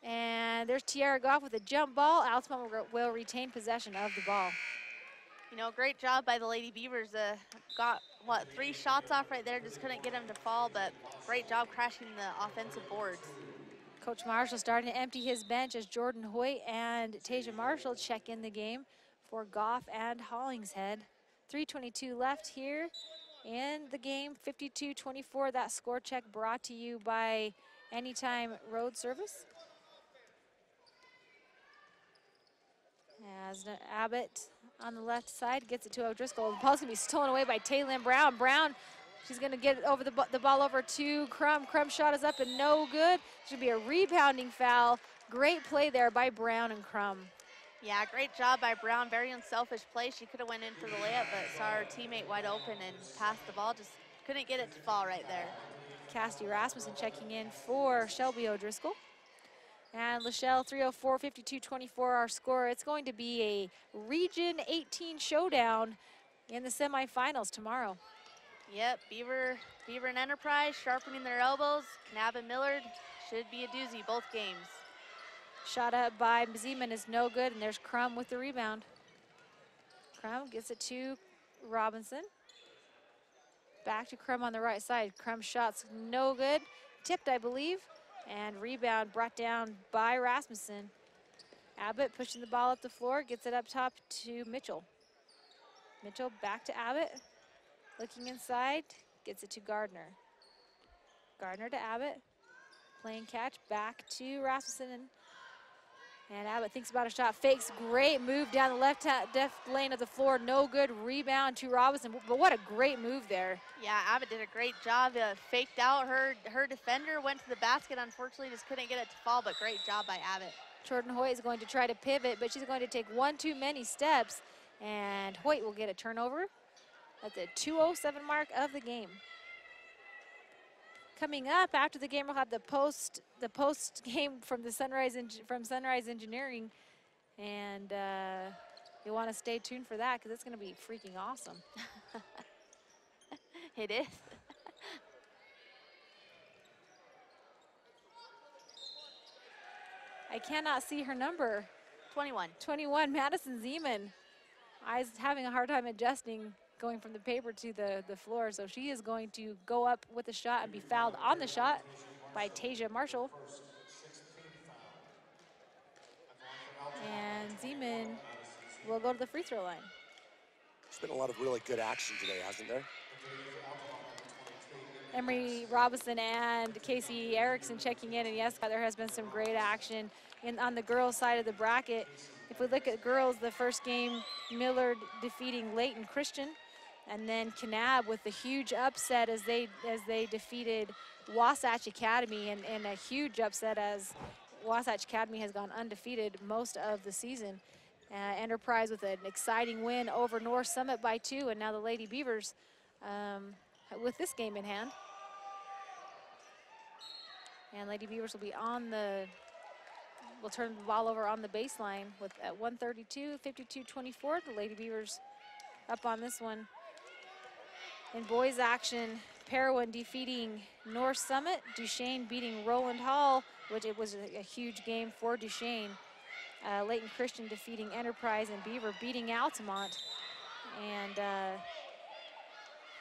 And there's Tiara Goff with a jump ball. Altamont will retain possession of the ball. You know, great job by the Lady Beavers. Got, what, 3 shots off right there. Just couldn't get them to fall, but great job crashing the offensive boards. Coach Marshall starting to empty his bench as Jordan Hoyt and Tasia Marshall check in the game for Goff and Hollingshead. 3:22 left here in the game, 52-24. That score check brought to you by Anytime Road Service. As Abbott on the left side gets it to O'Driscoll. The ball's gonna be stolen away by Taylor Brown. Brown, she's gonna get it over the ball over to Crum. Crum's shot is up and no good. Should be a rebounding foul. Great play there by Brown and Crum. Yeah, great job by Brown. Very unselfish play. She could have went in for the layup, but saw her teammate wide open and passed the ball. Just couldn't get it to fall right there. Cassidy Rasmussen checking in for Shelby O'Driscoll. And Lachelle, 3:04, 52-24 our score. It's going to be a Region 18 showdown in the semifinals tomorrow. Yep, Beaver and Enterprise sharpening their elbows. Knab and Millard should be a doozy both games. Shot up by Zeman is no good, and there's Crum with the rebound. Crum gets it to Robinson. Back to Crum on the right side. Crum's shot's no good. Tipped, I believe. And rebound brought down by Rasmussen. Abbott pushing the ball up the floor, gets it up top to Mitchell. Mitchell back to Abbott. Looking inside, gets it to Gardner. Gardner to Abbott. Playing catch back to Rasmussen. And Abbott thinks about a shot, fakes, great move down the left lane of the floor, no good. Rebound to Robinson, but what a great move there. Yeah, Abbott did a great job. Faked out her defender, went to the basket. Unfortunately, just couldn't get it to fall, but great job by Abbott. Jordan Hoyt is going to try to pivot, but she's going to take one too many steps, and Hoyt will get a turnover at the 2:07 mark of the game. Coming up after the game, we'll have the post game from Sunrise Engineering, and you want to stay tuned for that because it's going to be freaking awesome. It is. I cannot see her number. 21. 21, Madison Zeman. I was having a hard time adjusting going from the paper to the floor, so she is going to go up with the shot and be fouled on the shot by Tasia Marshall. And Zeman will go to the free throw line. There's been a lot of really good action today, hasn't there? Emery Robinson and Casey Erickson checking in, and yes, there has been some great action on the girls' side of the bracket. If we look at girls, the first game, Millard defeating Layton Christian, and then Kanab with the huge upset as they defeated Wasatch Academy, and a huge upset as Wasatch Academy has gone undefeated most of the season. Enterprise with an exciting win over North Summit by 2, and now the Lady Beavers with this game in hand. And Lady Beavers will be will turn the ball over on the baseline with at 1:32, 52-24. The Lady Beavers up on this one. In boys action, Parowan defeating North Summit, Duchesne beating Roland Hall, which it was a huge game for Duchesne. Layton Christian defeating Enterprise, and Beaver beating Altamont. And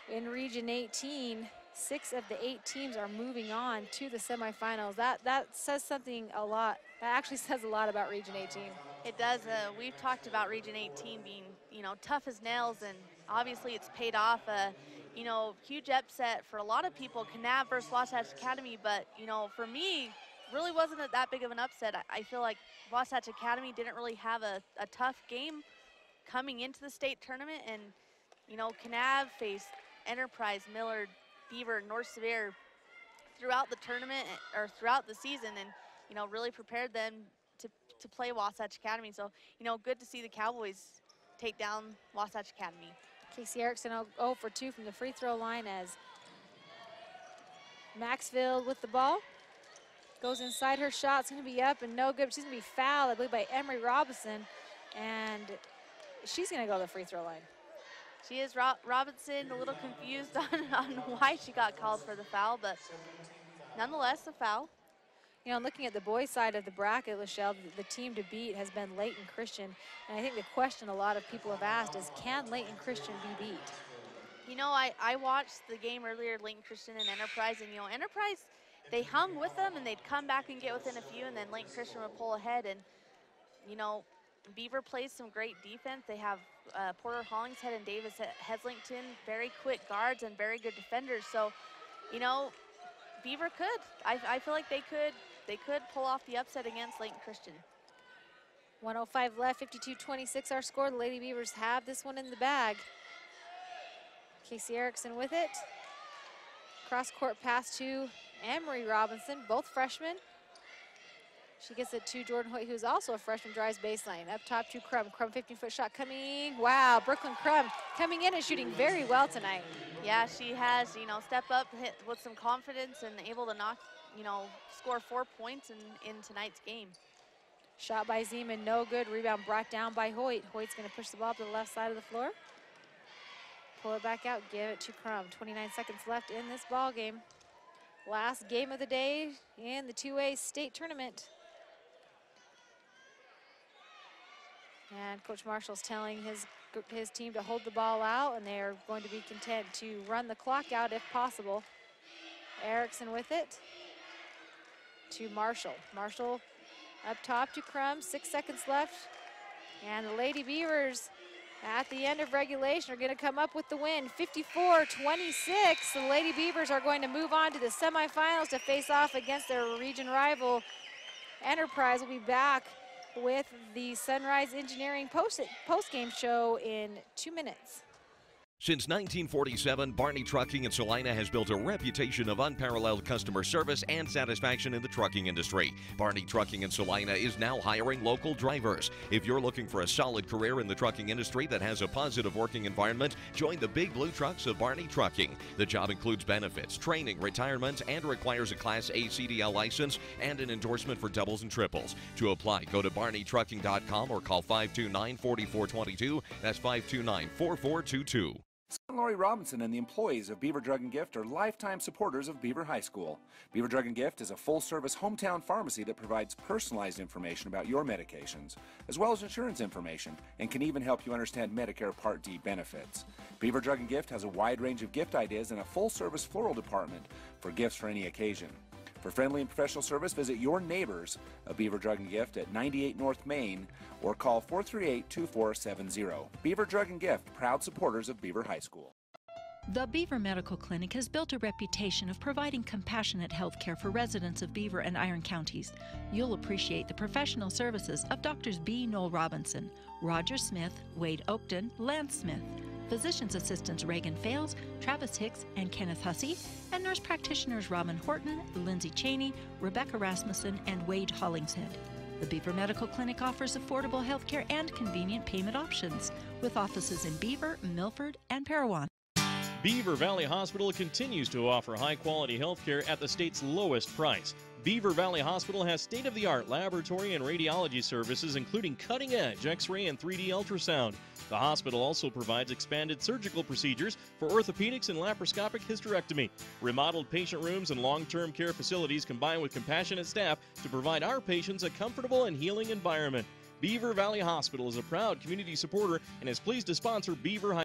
in Region 18, 6 of the 8 teams are moving on to the semifinals. That says something a lot. That actually says a lot about Region 18. It does. We've talked about Region 18 being, tough as nails, and obviously it's paid off. Huge upset for a lot of people, Kanab versus Wasatch Academy, but, for me, really wasn't that big of an upset. I feel like Wasatch Academy didn't really have a tough game coming into the state tournament, and, Kanab faced Enterprise, Millard, Beaver, North Sevier throughout the tournament or throughout the season, and, really prepared them to play Wasatch Academy. So, you know, good to see the Cowboys take down Wasatch Academy. Casey Erickson 0 for 2 from the free throw line as Maxfield with the ball. Goes inside her shot. It's going to be up and no good. She's going to be fouled, I believe, by Emery Robinson. And she's going to go to the free throw line. She is. Robinson a little confused on why she got called for the foul, but nonetheless, a foul. You know, looking at the boys' side of the bracket, Lachelle, the team to beat has been Layton Christian. And I think the question a lot of people have asked is, can Layton Christian be beat? You know, I watched the game earlier, Layton Christian and Enterprise, and, you know, Enterprise, they hung with them, and they'd come back and get within a few, and then Layton Christian would pull ahead. And, you know, Beaver plays some great defense. They have Porter Hollingshead and Davis Heslington, very quick guards and very good defenders. So, you know, Beaver could. I feel like they could pull off the upset against Layton Christian. 1:05 left, 52-26 our score. The Lady Beavers have this one in the bag. Casey Erickson with it. Cross-court pass to Emery Robinson, both freshmen. She gets it to Jordan Hoyt, who's also a freshman, drives baseline. Up top to Crum. Crum 15-foot shot coming. Wow, Brooklyn Crum coming in and shooting very well tonight. Yeah, she has, you know, step up, hit with some confidence and able to knock, you know, score 4 points in tonight's game. Shot by Zeman, no good. Rebound brought down by Hoyt. Hoyt's going to push the ball up to the left side of the floor. Pull it back out, give it to Crum. 29 seconds left in this ball game. Last game of the day in the 2A state tournament. And Coach Marshall's telling his team to hold the ball out, and they are going to be content to run the clock out if possible. Erickson with it to Marshall. Marshall up top to Crum, 6 seconds left. And the Lady Beavers at the end of regulation are going to come up with the win, 54-26. The Lady Beavers are going to move on to the semifinals to face off against their region rival. Enterprise will be back with the Sunrise Engineering post-game show in 2 minutes. Since 1947, Barney Trucking in Salina has built a reputation of unparalleled customer service and satisfaction in the trucking industry. Barney Trucking in Salina is now hiring local drivers. If you're looking for a solid career in the trucking industry that has a positive working environment, join the big blue trucks of Barney Trucking. The job includes benefits, training, retirement, and requires a Class A CDL license and an endorsement for doubles and triples. To apply, go to barneytrucking.com or call 529-4422. That's 529-4422. Lori Robinson and the employees of Beaver Drug and Gift are lifetime supporters of Beaver High School. Beaver Drug and Gift is a full-service hometown pharmacy that provides personalized information about your medications, as well as insurance information, and can even help you understand Medicare Part D benefits. Beaver Drug and Gift has a wide range of gift ideas and a full-service floral department for gifts for any occasion. For friendly and professional service, visit your neighbors of Beaver Drug and Gift at 98 North Main or call 438-2470. Beaver Drug and Gift, proud supporters of Beaver High School. The Beaver Medical Clinic has built a reputation of providing compassionate health care for residents of Beaver and Iron counties. You'll appreciate the professional services of Doctors B. Noel Robinson, Roger Smith, Wade Oakton, Lance Smith, physician's assistants Reagan Fales, Travis Hicks, and Kenneth Hussey, and nurse practitioners Robin Horton, Lindsay Cheney, Rebecca Rasmussen, and Wade Hollingshead. The Beaver Medical Clinic offers affordable health care and convenient payment options, with offices in Beaver, Milford, and Parowan. Beaver Valley Hospital continues to offer high-quality health care at the state's lowest price. Beaver Valley Hospital has state-of-the-art laboratory and radiology services, including cutting-edge X-ray and 3D ultrasound. The hospital also provides expanded surgical procedures for orthopedics and laparoscopic hysterectomy. Remodeled patient rooms and long-term care facilities combine with compassionate staff to provide our patients a comfortable and healing environment. Beaver Valley Hospital is a proud community supporter and is pleased to sponsor Beaver High